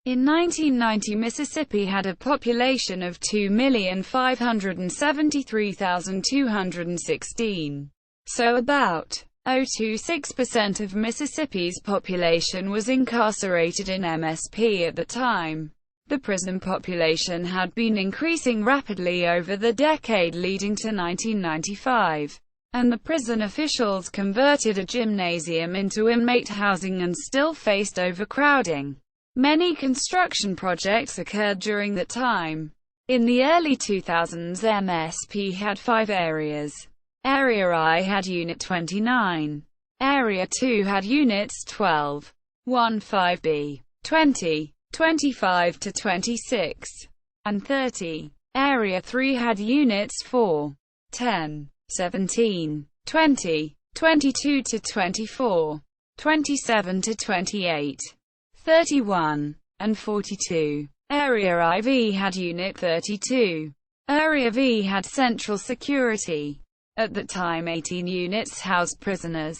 In 1990, Mississippi had a population of 2,573,216. So about 0.26% of Mississippi's population was incarcerated in MSP at the time. The prison population had been increasing rapidly over the decade leading to 1995, and the prison officials converted a gymnasium into inmate housing and still faced overcrowding. Many construction projects occurred during that time. In the early 2000s, MSP had 5 areas. Area I had Unit 29. Area 2 had Units 12, 1, 5B, 20, 25 to 26, and 30. Area 3 had Units 4, 10, 17, 20, 22 to 24, 27 to 28, 31, and 42. Area IV had Unit 32. Area V had Central Security. At that time 18 units housed prisoners,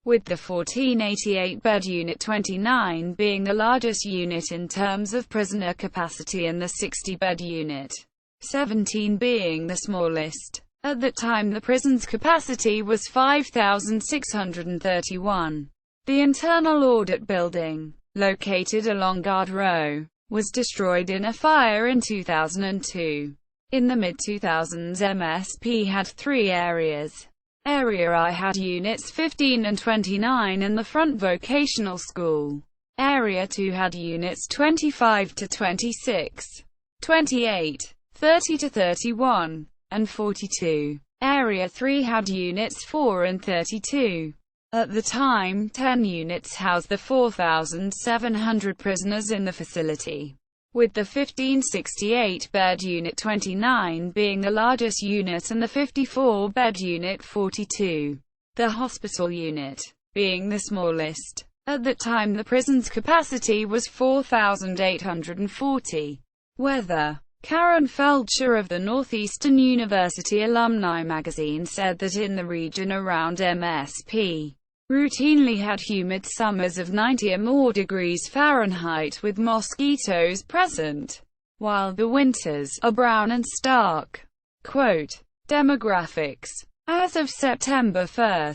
with the 1488-bed Unit 29 being the largest unit in terms of prisoner capacity and the 60-bed Unit 17 being the smallest. At that time the prison's capacity was 5,631. The internal audit building, located along Guard Row, was destroyed in a fire in 2002. In the mid-2000s, MSP had 3 areas. Area I had Units 15 and 29 and the Front Vocational School. Area 2 had Units 25 to 26, 28, 30 to 31, and 42. Area 3 had Units 4 and 32. At the time, 10 units housed the 4,700 prisoners in the facility, with the 1568-bed Unit 29 being the largest unit and the 54-bed Unit 42, the hospital unit, being the smallest. At that time the prison's capacity was 4,840. Weather. Karen Felcher of the Northeastern University Alumni magazine said that in the region around MSP, routinely had humid summers of 90 or more degrees Fahrenheit with mosquitoes present, while the winters are brown and stark. Quote, demographics. As of September 1,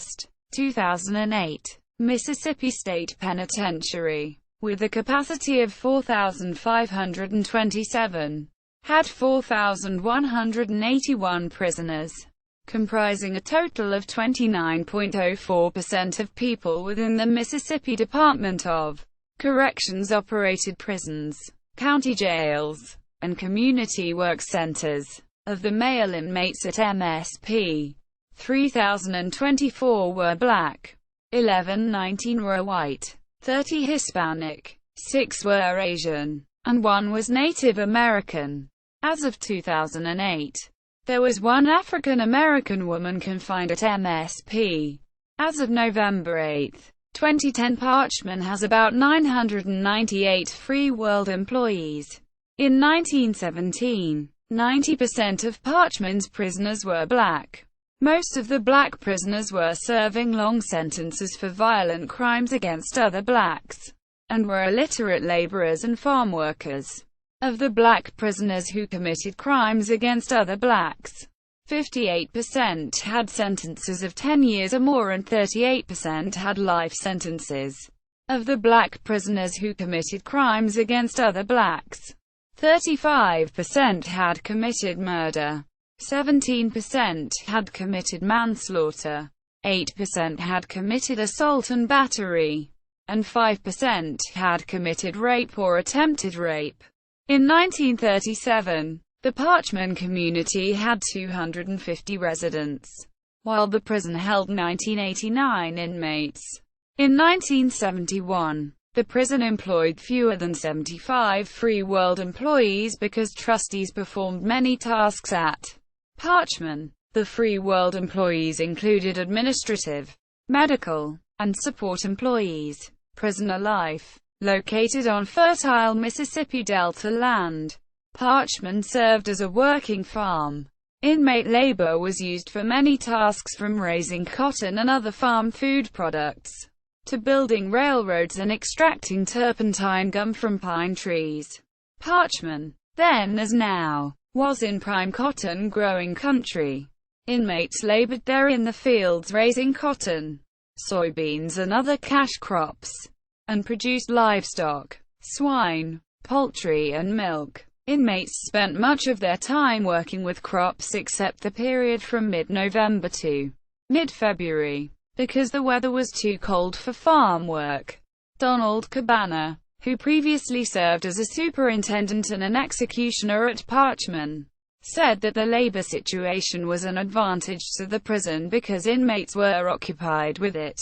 2008, Mississippi State Penitentiary, with a capacity of 4,527, had 4,181 prisoners, comprising a total of 29.04% of people within the Mississippi Department of Corrections operated prisons, county jails, and community work centers. Of the male inmates at MSP, 3,024 were black, 1,119 were white, 30 Hispanic, 6 were Asian, and 1 was Native American. As of 2008, there was 1 African American woman confined at MSP. As of November 8, 2010, Parchman has about 998 Free World employees. In 1917, 90% of Parchman's prisoners were black. Most of the black prisoners were serving long sentences for violent crimes against other blacks, and were illiterate laborers and farm workers. Of the black prisoners who committed crimes against other blacks, 58% had sentences of 10 years or more and 38% had life sentences. Of the black prisoners who committed crimes against other blacks, 35% had committed murder, 17% had committed manslaughter, 8% had committed assault and battery, and 5% had committed rape or attempted rape. In 1937, the Parchman community had 250 residents, while the prison held 1989 inmates. In 1971, the prison employed fewer than 75 Free World employees because trustees performed many tasks at Parchman. The Free World employees included administrative, medical, and support employees. Prisoner life. Located on fertile Mississippi Delta land, Parchman served as a working farm. Inmate labor was used for many tasks from raising cotton and other farm food products, to building railroads and extracting turpentine gum from pine trees. Parchman, then as now, was in prime cotton-growing country. Inmates labored there in the fields raising cotton, soybeans and other cash crops, and produced livestock, swine, poultry and milk. Inmates spent much of their time working with crops except the period from mid-November to mid-February, because the weather was too cold for farm work. Donald Cabana, who previously served as a superintendent and an executioner at Parchman, said that the labor situation was an advantage to the prison because inmates were occupied with it.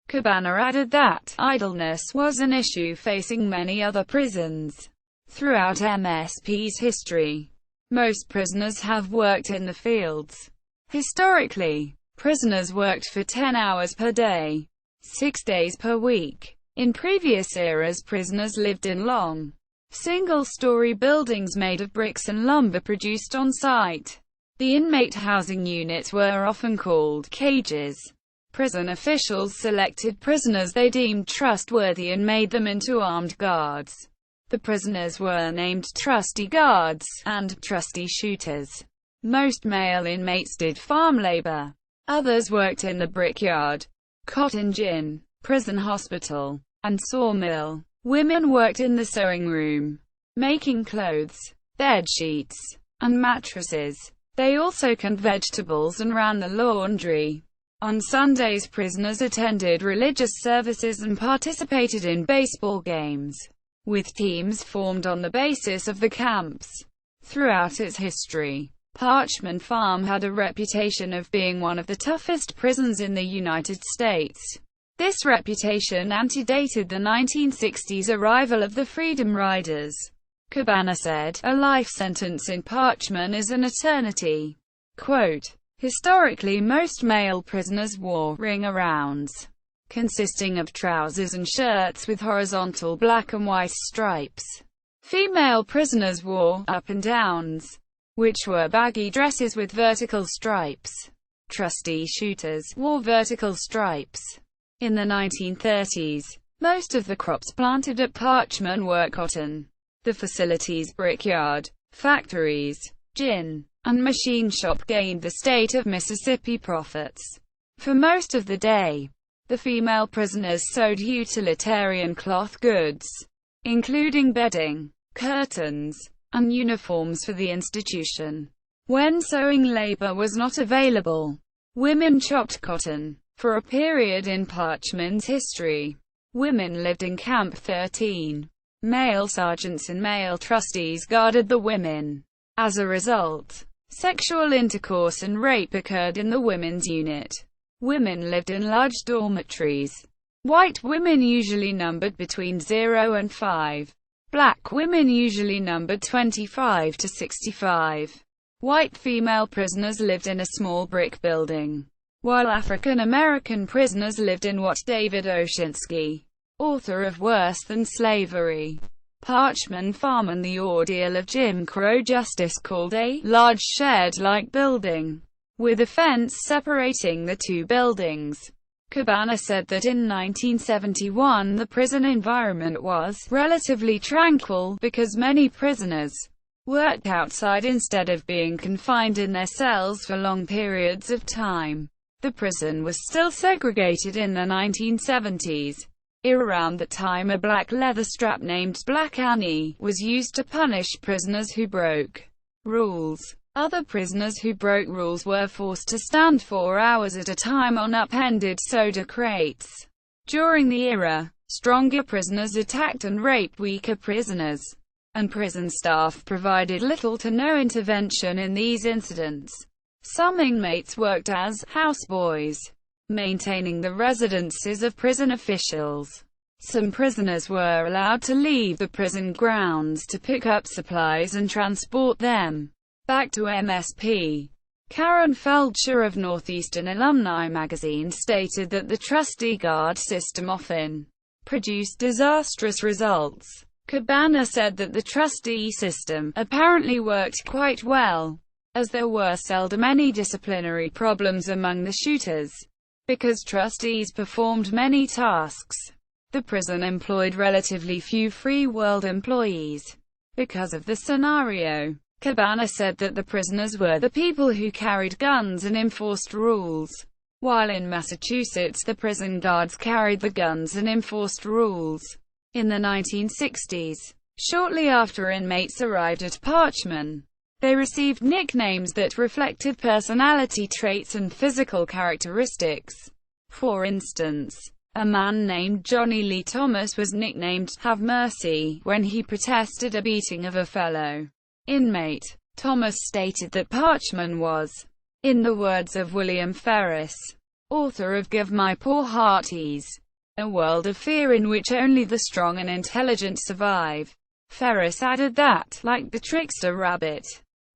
Cabana added that idleness was an issue facing many other prisons. Throughout MSP's history, most prisoners have worked in the fields. Historically, prisoners worked for 10 hours per day, 6 days per week. In previous eras, prisoners lived in long, single-story buildings made of bricks and lumber produced on site. The inmate housing units were often called cages. Prison officials selected prisoners they deemed trustworthy and made them into armed guards. The prisoners were named trustee guards and trustee shooters. Most male inmates did farm labor. Others worked in the brickyard, cotton gin, prison hospital, and sawmill. Women worked in the sewing room, making clothes, bed sheets, and mattresses. They also canned vegetables and ran the laundry. On Sundays, prisoners attended religious services and participated in baseball games, with teams formed on the basis of the camps. Throughout its history, Parchman Farm had a reputation of being one of the toughest prisons in the United States. This reputation antedated the 1960s arrival of the Freedom Riders. Cabana said, "A life sentence in Parchman is an eternity." Quote, historically, most male prisoners wore ring-arounds, consisting of trousers and shirts with horizontal black and white stripes. Female prisoners wore up-and-downs, which were baggy dresses with vertical stripes. Trustee shooters wore vertical stripes. In the 1930s, most of the crops planted at Parchman were cotton. The facility's brickyard, factories, gin, and machine shop gained the state of Mississippi profits. For most of the day, the female prisoners sewed utilitarian cloth goods, including bedding, curtains, and uniforms for the institution. When sewing labor was not available, women chopped cotton. For a period in Parchman's history, women lived in Camp 13. Male sergeants and male trustees guarded the women. As a result, sexual intercourse and rape occurred in the women's unit. Women lived in large dormitories. White women usually numbered between 0 and 5. Black women usually numbered 25 to 65. White female prisoners lived in a small brick building, while African American prisoners lived in what David Oshinsky, author of Worse Than Slavery, Parchman Farm and the Ordeal of Jim Crow Justice, called a large shed-like building, with a fence separating the two buildings. Cabana said that in 1971 the prison environment was relatively tranquil, because many prisoners worked outside instead of being confined in their cells for long periods of time. The prison was still segregated in the 1970s. Around that time, a black leather strap named Black Annie was used to punish prisoners who broke rules. Other prisoners who broke rules were forced to stand 4 hours at a time on upended soda crates. During the era, stronger prisoners attacked and raped weaker prisoners, and prison staff provided little to no intervention in these incidents. Some inmates worked as houseboys, maintaining the residences of prison officials. Some prisoners were allowed to leave the prison grounds to pick up supplies and transport them back to MSP. Karen Feldscher of Northeastern Alumni magazine stated that the trustee guard system often produced disastrous results. Cabana said that the trustee system apparently worked quite well, as there were seldom any disciplinary problems among the shooters, because trustees performed many tasks. The prison employed relatively few free world employees. Because of the scenario, Cabana said that the prisoners were the people who carried guns and enforced rules, while in Massachusetts the prison guards carried the guns and enforced rules. In the 1960s, shortly after inmates arrived at Parchman, they received nicknames that reflected personality traits and physical characteristics. For instance, a man named Johnny Lee Thomas was nicknamed "Have Mercy" when he protested a beating of a fellow inmate. Thomas stated that Parchman was, in the words of William Ferris, author of "Give My Poor Heart Ease," a world of fear in which only the strong and intelligent survive. Ferris added that, like the trickster rabbit,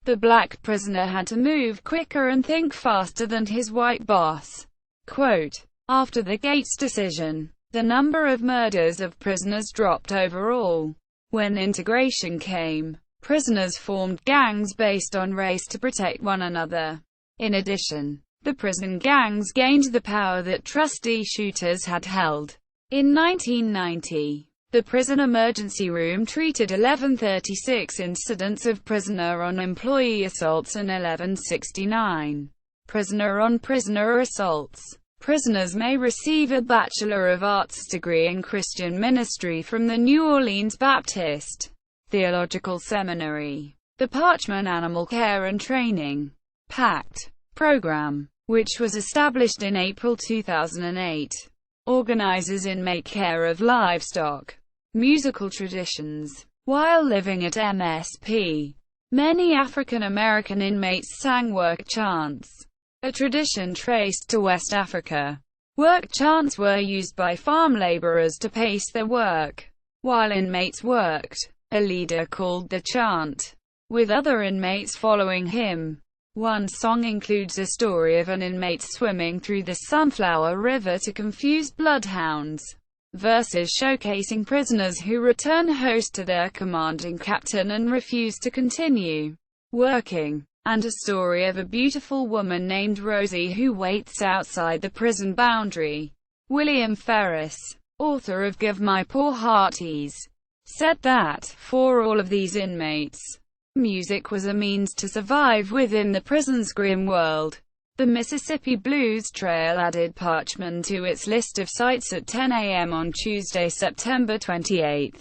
the black prisoner had to move quicker and think faster than his white boss. Quote, "After the Gates decision, the number of murders of prisoners dropped overall. When integration came, prisoners formed gangs based on race to protect one another. In addition, the prison gangs gained the power that trustee shooters had held. In 1990, the prison emergency room treated 1136 incidents of prisoner-on-employee assaults and 1169 prisoner-on-prisoner assaults. Prisoners may receive a Bachelor of Arts degree in Christian ministry from the New Orleans Baptist Theological Seminary. The Parchman Animal Care and Training PACT program, which was established in April 2008, organizes inmate care of livestock, musical traditions. While living at MSP, many African American inmates sang work chants, a tradition traced to West Africa. Work chants were used by farm laborers to pace their work. While inmates worked, a leader called the chant, with other inmates following him. One song includes a story of an inmate swimming through the Sunflower River to confuse bloodhounds, verses showcasing prisoners who return host to their commanding captain and refuse to continue working, and a story of a beautiful woman named Rosie who waits outside the prison boundary. William Ferris, author of Give My Poor Heart Ease, said that, for all of these inmates, music was a means to survive within the prison's grim world. The Mississippi Blues Trail added Parchman to its list of sites at 10 a.m. on Tuesday, September 28,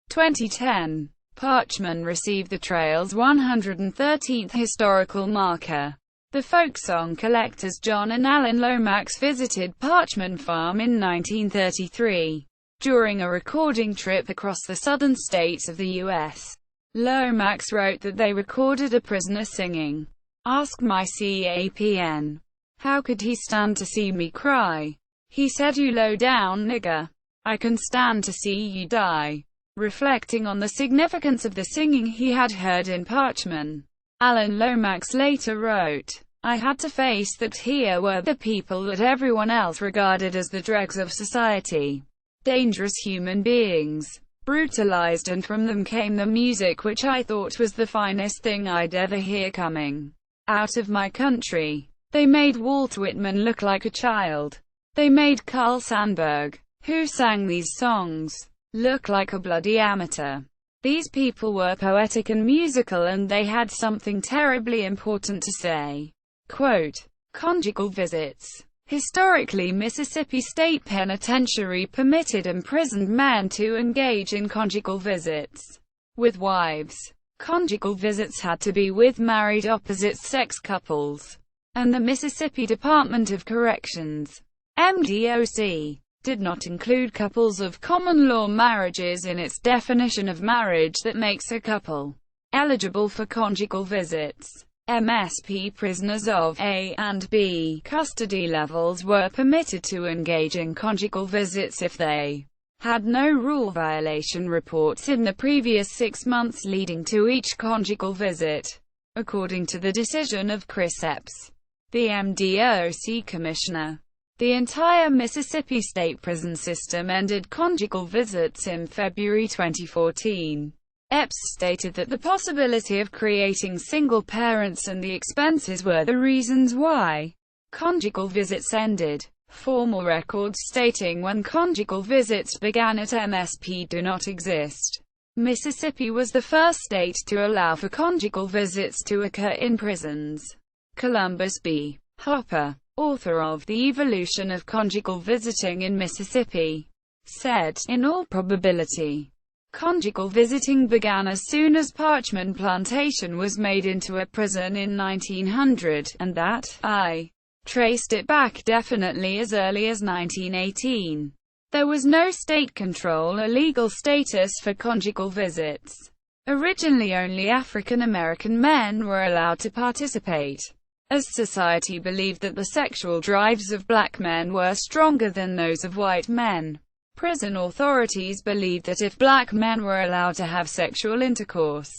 2010. Parchman received the trail's 113th historical marker. The folk song collectors John and Alan Lomax visited Parchman Farm in 1933. During a recording trip across the southern states of the U.S., Lomax wrote that they recorded a prisoner singing, "Ask my CAPN. How could he stand to see me cry? He said, you low down nigger. I can stand to see you die." Reflecting on the significance of the singing he had heard in Parchman, Alan Lomax later wrote, "I had to face that here were the people that everyone else regarded as the dregs of society. Dangerous human beings, brutalized, and from them came the music which I thought was the finest thing I'd ever hear coming out of my country. They made Walt Whitman look like a child. They made Carl Sandburg, who sang these songs, look like a bloody amateur. These people were poetic and musical, and they had something terribly important to say. Quote, conjugal visits. Historically, Mississippi State Penitentiary permitted imprisoned men to engage in conjugal visits with wives. Conjugal visits had to be with married opposite-sex couples, and the Mississippi Department of Corrections, MDOC, did not include couples of common-law marriages in its definition of marriage that makes a couple eligible for conjugal visits. MSP prisoners of A and B custody levels were permitted to engage in conjugal visits if they had no rule violation reports in the previous 6 months leading to each conjugal visit, according to the decision of Chris Epps, the MDOC commissioner. The entire Mississippi state prison system ended conjugal visits in February 2014. Epps stated that the possibility of creating single parents and the expenses were the reasons why conjugal visits ended. Formal records stating when conjugal visits began at MSP do not exist. Mississippi was the first state to allow for conjugal visits to occur in prisons. Columbus B. Hopper, author of The Evolution of Conjugal Visiting in Mississippi, said, in all probability, conjugal visiting began as soon as Parchman Plantation was made into a prison in 1900, and that, I traced it back definitely as early as 1918. There was no state control or legal status for conjugal visits. Originally only African American men were allowed to participate, as society believed that the sexual drives of black men were stronger than those of white men. Prison authorities believed that if black men were allowed to have sexual intercourse,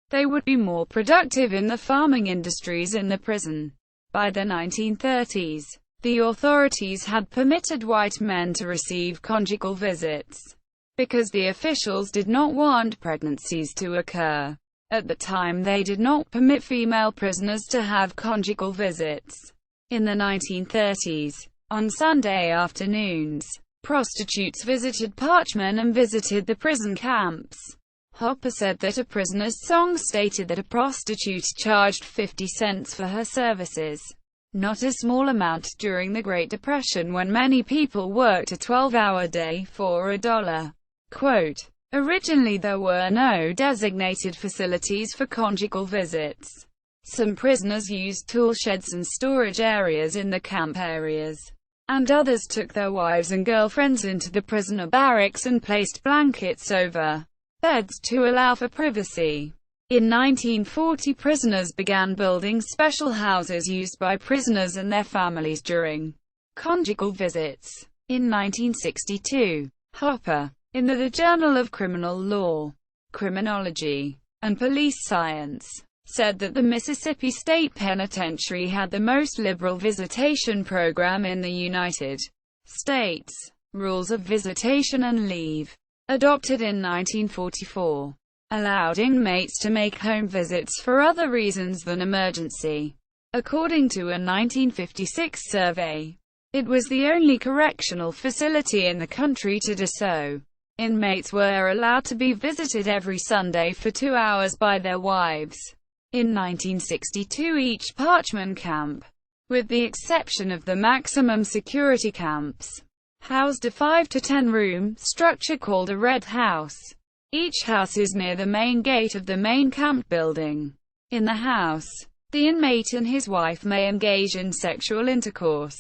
they would be more productive in the farming industries in the prison. By the 1930s, the authorities had permitted white men to receive conjugal visits, because the officials did not want pregnancies to occur. At the time, they did not permit female prisoners to have conjugal visits. In the 1930s, on Sunday afternoons, prostitutes visited Parchman and visited the prison camps. Hopper said that a prisoner's song stated that a prostitute charged 50 cents for her services, not a small amount during the Great Depression when many people worked a 12-hour day for $1. Quote, originally there were no designated facilities for conjugal visits. Some prisoners used tool sheds and storage areas in the camp areas, and others took their wives and girlfriends into the prisoner barracks and placed blankets over beds to allow for privacy. In 1940, prisoners began building special houses used by prisoners and their families during conjugal visits. In 1962, Hopper, in the Journal of Criminal Law, Criminology, and Police Science, said that the Mississippi State Penitentiary had the most liberal visitation program in the United States. Rules of visitation and leave, adopted in 1944, allowed inmates to make home visits for other reasons than emergency. According to a 1956 survey, it was the only correctional facility in the country to do so. Inmates were allowed to be visited every Sunday for 2 hours by their wives. In 1962, each Parchman camp, with the exception of the maximum security camps, housed a 5 to 10 room structure called a red house. Each house is near the main gate of the main camp building. In the house, the inmate and his wife may engage in sexual intercourse.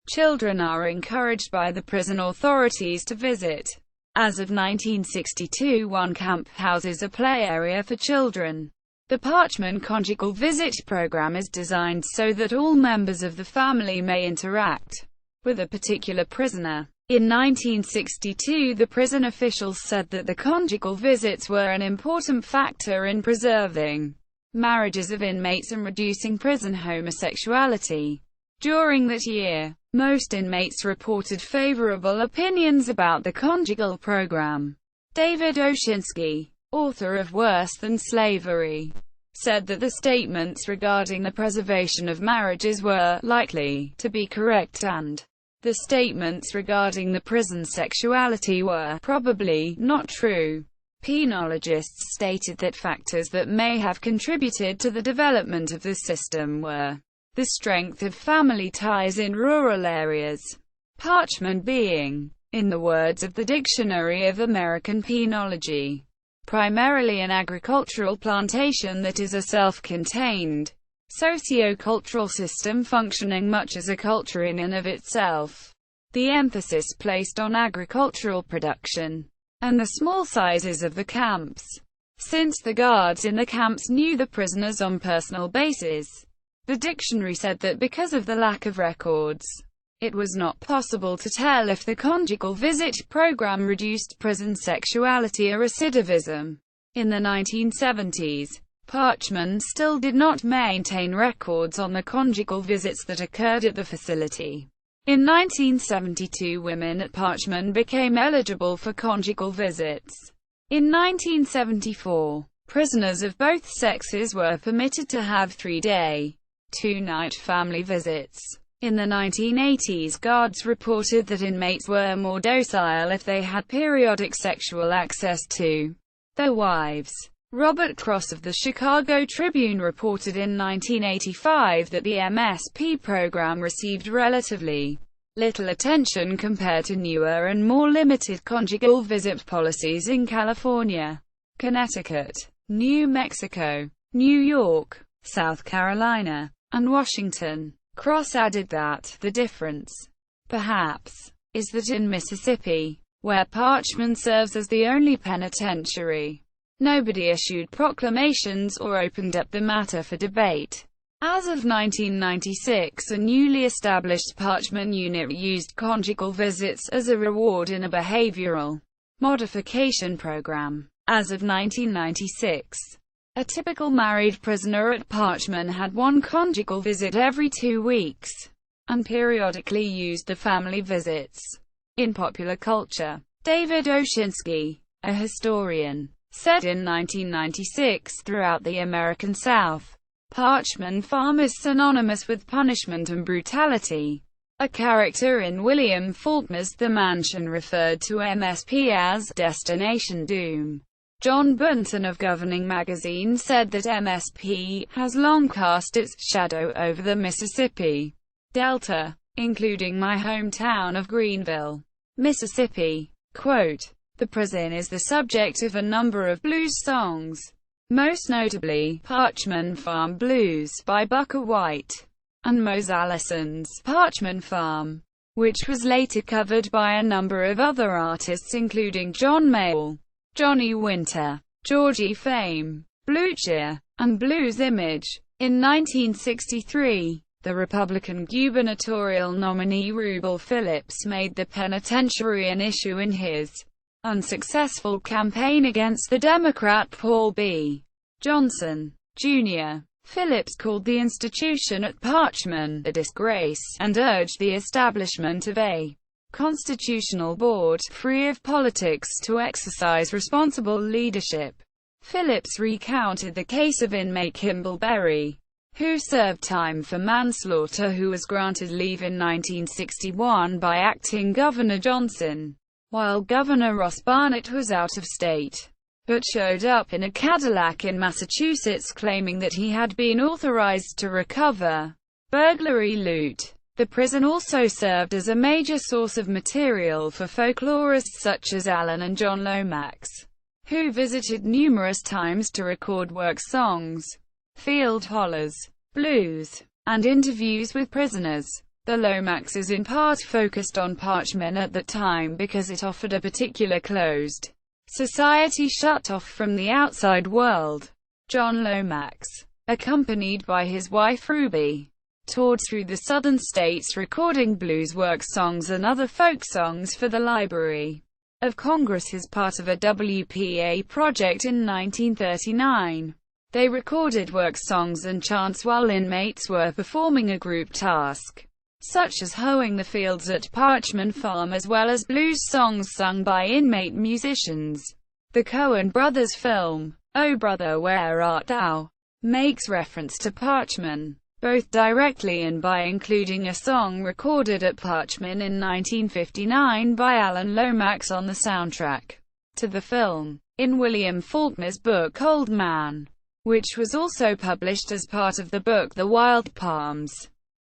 Children are encouraged by the prison authorities to visit. As of 1962, one camp houses a play area for children. The Parchman Conjugal Visit program is designed so that all members of the family may interact with a particular prisoner. In 1962, the prison officials said that the conjugal visits were an important factor in preserving marriages of inmates and reducing prison homosexuality. During that year, most inmates reported favorable opinions about the conjugal program. David Oshinsky, author of Worse Than Slavery, said that the statements regarding the preservation of marriages were likely to be correct and The statements regarding the prison's sexuality were probably not true. Penologists stated that factors that may have contributed to the development of the system were the strength of family ties in rural areas, Parchman being, in the words of the Dictionary of American Penology, primarily an agricultural plantation that is a self-contained, socio-cultural system functioning much as a culture in and of itself. The emphasis placed on agricultural production and the small sizes of the camps. Since the guards in the camps knew the prisoners on personal basis, the dictionary said that because of the lack of records, it was not possible to tell if the conjugal visit program reduced prison sexuality or recidivism. In the 1970s, Parchman still did not maintain records on the conjugal visits that occurred at the facility. In 1972, women at Parchman became eligible for conjugal visits. In 1974, prisoners of both sexes were permitted to have 3-day, 2-night family visits. In the 1980s, guards reported that inmates were more docile if they had periodic sexual access to their wives. Robert Cross of the Chicago Tribune reported in 1985 that the MSP program received relatively little attention compared to newer and more limited conjugal visit policies in California, Connecticut, New Mexico, New York, South Carolina, and Washington. Cross added that the difference, perhaps, is that in Mississippi, where Parchman serves as the only penitentiary, nobody issued proclamations or opened up the matter for debate. As of 1996, a newly established Parchman unit used conjugal visits as a reward in a behavioral modification program. As of 1996, a typical married prisoner at Parchman had one conjugal visit every 2 weeks, and periodically used the family visits. In popular culture, David Oshinsky, a historian, said in 1996, throughout the American South, Parchman Farm is synonymous with punishment and brutality. A character in William Faulkner's The Mansion referred to MSP as Destination Doom. John Bunton of Governing Magazine said that MSP has long cast its shadow over the Mississippi Delta, including my hometown of Greenville, Mississippi. Quote, "The prison is the subject of a number of blues songs, most notably, Parchman Farm Blues by Booker White, and Mose Allison's Parchman Farm, which was later covered by a number of other artists including John Mayall, Johnny Winter, Georgie Fame, Blue Cheer, and Blues Image." In 1963, the Republican gubernatorial nominee Rubel Phillips made the penitentiary an issue in his unsuccessful campaign against the Democrat Paul B. Johnson, Jr. Phillips called the institution at Parchman a disgrace, and urged the establishment of a constitutional board, free of politics, to exercise responsible leadership. Phillips recounted the case of inmate Kimball Berry, who served time for manslaughter, who was granted leave in 1961 by acting Governor Johnson, while Governor Ross Barnett was out of state, but showed up in a Cadillac in Massachusetts claiming that he had been authorized to recover burglary loot. The prison also served as a major source of material for folklorists such as Alan and John Lomax, who visited numerous times to record work songs, field hollers, blues, and interviews with prisoners. The Lomaxes in part focused on Parchman at that time because it offered a particular closed society shut off from the outside world. John Lomax, accompanied by his wife Ruby, toured through the southern states recording blues work songs and other folk songs for the Library of Congress as part of a WPA project in 1939. They recorded work songs and chants while inmates were performing a group task, such as hoeing the fields at Parchman Farm, as well as blues songs sung by inmate musicians. The Coen brothers film, "Oh Brother Where Art Thou?" makes reference to Parchman, both directly and by including a song recorded at Parchman in 1959 by Alan Lomax on the soundtrack to the film. In William Faulkner's book Old Man, which was also published as part of the book The Wild Palms,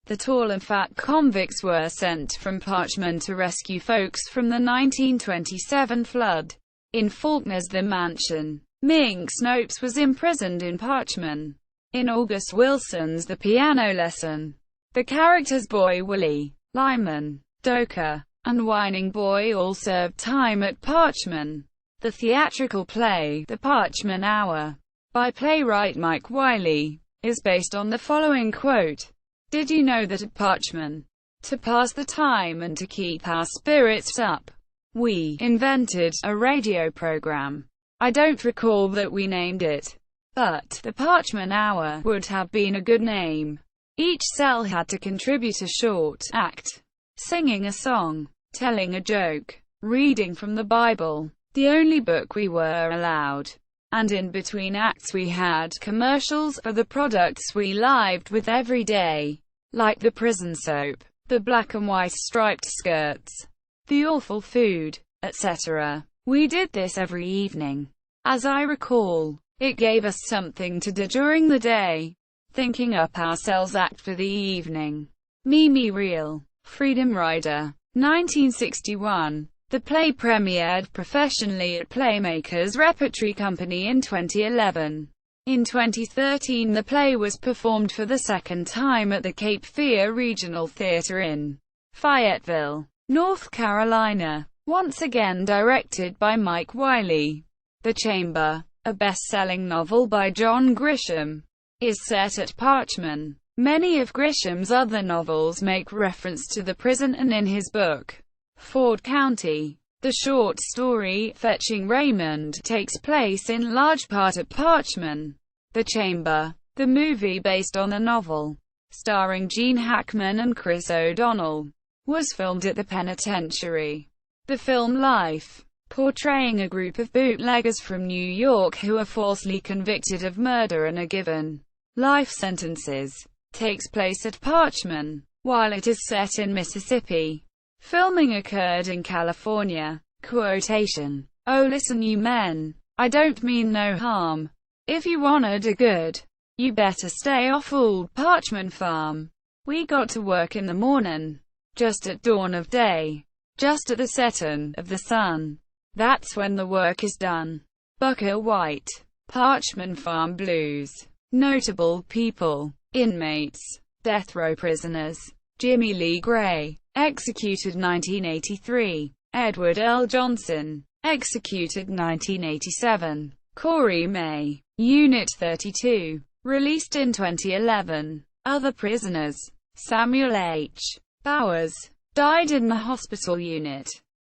the tall and fat convicts were sent from Parchman to rescue folks from the 1927 flood. In Faulkner's The Mansion, Mink Snopes was imprisoned in Parchman. In August Wilson's The Piano Lesson, the characters Boy Willie, Lyman, Doka, and Whining Boy all served time at Parchman. The theatrical play, The Parchman Hour, by playwright Mike Wiley, is based on the following quote: "Did you know that at Parchman, to pass the time and to keep our spirits up, we invented a radio program? I don't recall that we named it, but the Parchman Hour would have been a good name. Each cell had to contribute a short act, singing a song, telling a joke, reading from the Bible, the only book we were allowed, and in between acts we had commercials for the products we lived with every day, like the prison soap, the black and white striped skirts, the awful food, etc. We did this every evening. As I recall, it gave us something to do during the day, thinking up our cells act for the evening." Mimi Real, Freedom Rider, 1961. The play premiered professionally at Playmakers Repertory Company in 2011. In 2013 the play was performed for the second time at the Cape Fear Regional Theatre in Fayetteville, North Carolina, once again directed by Mike Wiley. The Chamber, a best-selling novel by John Grisham, is set at Parchman. Many of Grisham's other novels make reference to the prison, and in his book, Ford County, the short story, Fetching Raymond, takes place in large part at Parchman. The Chamber, the movie based on the novel, starring Gene Hackman and Chris O'Donnell, was filmed at the Penitentiary. The film Life, portraying a group of bootleggers from New York who are falsely convicted of murder and are given life sentences, takes place at Parchman, while it is set in Mississippi. Filming occurred in California. Quotation: "Oh listen you men, I don't mean no harm. If you wanna do good, you better stay off old Parchman Farm. We got to work in the mornin', just at dawn of day, just at the settin' of the sun. That's when the work is done." Booker White, Parchman Farm Blues. Notable people: inmates, death row prisoners. Jimmy Lee Gray, executed 1983. Edward L. Johnson, executed 1987. Corey May, Unit 32, released in 2011. Other prisoners: Samuel H. Bowers, died in the hospital unit.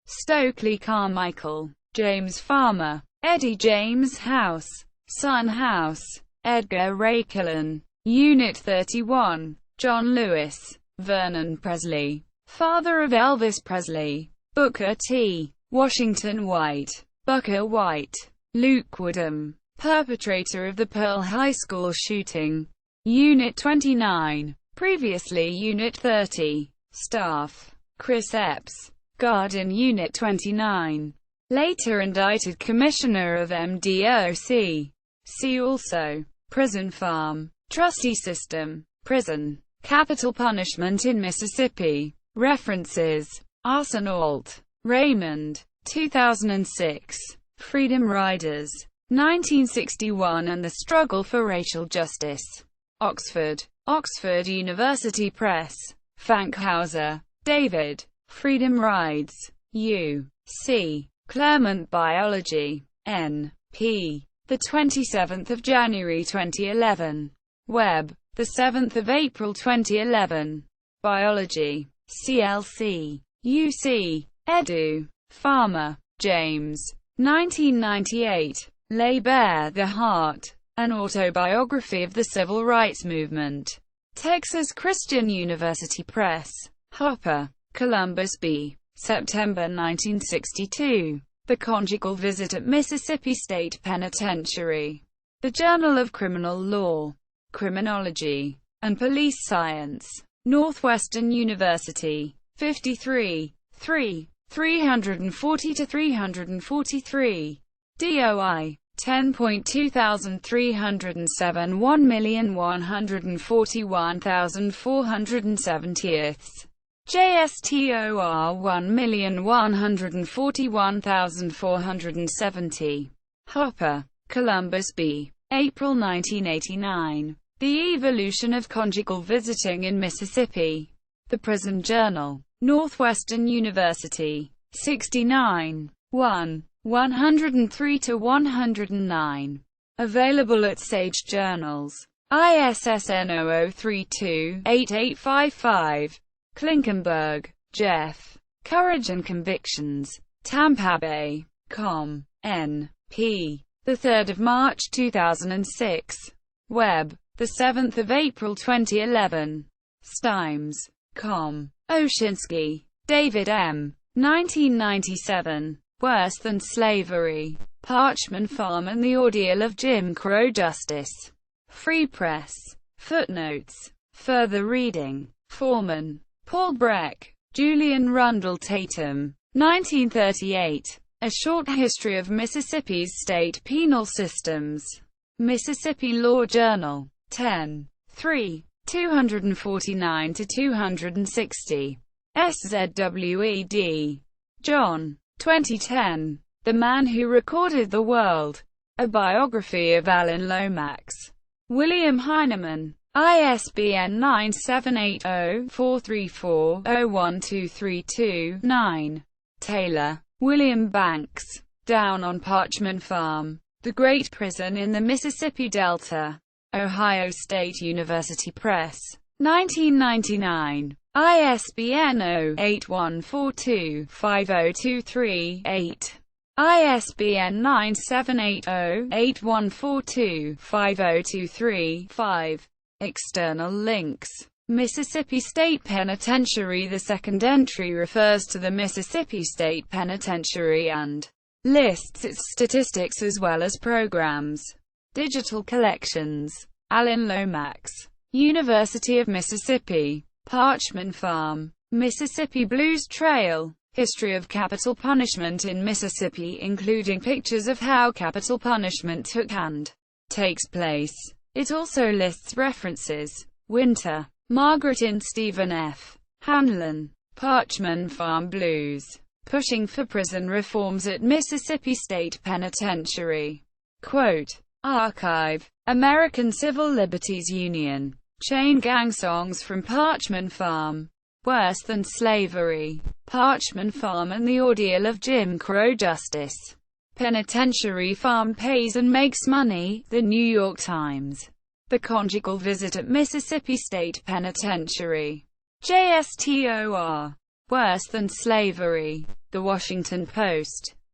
Stokely Carmichael, James Farmer, Eddie James House, Sun House. Edgar Ray Killen, Unit 31. John Lewis, Vernon Presley, father of Elvis Presley. Booker T. Washington White, Booker White. Luke Woodham, perpetrator of the Pearl High School shooting. Unit 29, previously Unit 30. Staff: Chris Epps, guard in Unit 29. Later indicted Commissioner of MDOC. See also: Prison Farm, Trustee System, Prison, Capital Punishment in Mississippi. References: Arsenault, Raymond, 2006. Freedom Riders, 1961 and the Struggle for Racial Justice. Oxford, Oxford University Press. Fankhauser, David. Freedom Rides. U.C. Claremont Biology. N.P. the 27th of January 2011. Web, the 7th of April 2011. Biology. CLC. UC. Edu. Farmer, James. 1998. Lay Bare the Heart. An Autobiography of the Civil Rights Movement. Texas Christian University Press. Hopper, Columbus B. September 1962. The Conjugal Visit at Mississippi State Penitentiary. The Journal of Criminal Law. Criminology. and Police Science. Northwestern University. 53. 340 to 343. DOI. 10.2307 1,141,470. JSTOR 1,141,470. Hopper, Columbus B. April 1989. The Evolution of Conjugal Visiting in Mississippi. The Prison Journal. Northwestern University. 69. 103 to 109. Available at Sage Journals. ISSN 0032-8855. Klinkenberg, Jeff. Courage and Convictions. Tampa Bay. Com. N.P. 3 March 2006. Web. 7 April 2011. Stimes. Com. Oshinsky, David M. 1997. Worse Than Slavery. Parchman Farm and the Ordeal of Jim Crow Justice. Free Press. Footnotes. Further reading. Foreman. Paul Breck. Julian Rundle Tatum. 1938. A Short History of Mississippi's State Penal Systems. Mississippi Law Journal. 10. 3. 249 to 260. SZWED. John. 2010. The Man Who Recorded the World. A Biography of Alan Lomax. William Heinemann. ISBN 978-0-434-01232-9. Taylor, William Banks. Down on Parchman Farm. The Great Prison in the Mississippi Delta. Ohio State University Press. 1999. ISBN 0-8142-5023-8. ISBN 978-0-8142-5023-5. External links. Mississippi State Penitentiary. The second entry refers to the Mississippi State Penitentiary and lists its statistics as well as programs. Digital collections. Alan Lomax. University of Mississippi. Parchman Farm. Mississippi Blues Trail. History of capital punishment in Mississippi, including pictures of how capital punishment took and takes place. It also lists references. Winter. Margaret and Stephen F. Hanlon. Parchman Farm Blues. Pushing for prison reforms at Mississippi State Penitentiary. Quote. Archive. American Civil Liberties Union. Chain Gang Songs from Parchman Farm. Worse Than Slavery. Parchman Farm and the Ordeal of Jim Crow Justice. Penitentiary Farm Pays and Makes Money. The New York Times. The Conjugal Visit at Mississippi State Penitentiary. JSTOR. Worse Than Slavery. The Washington Post.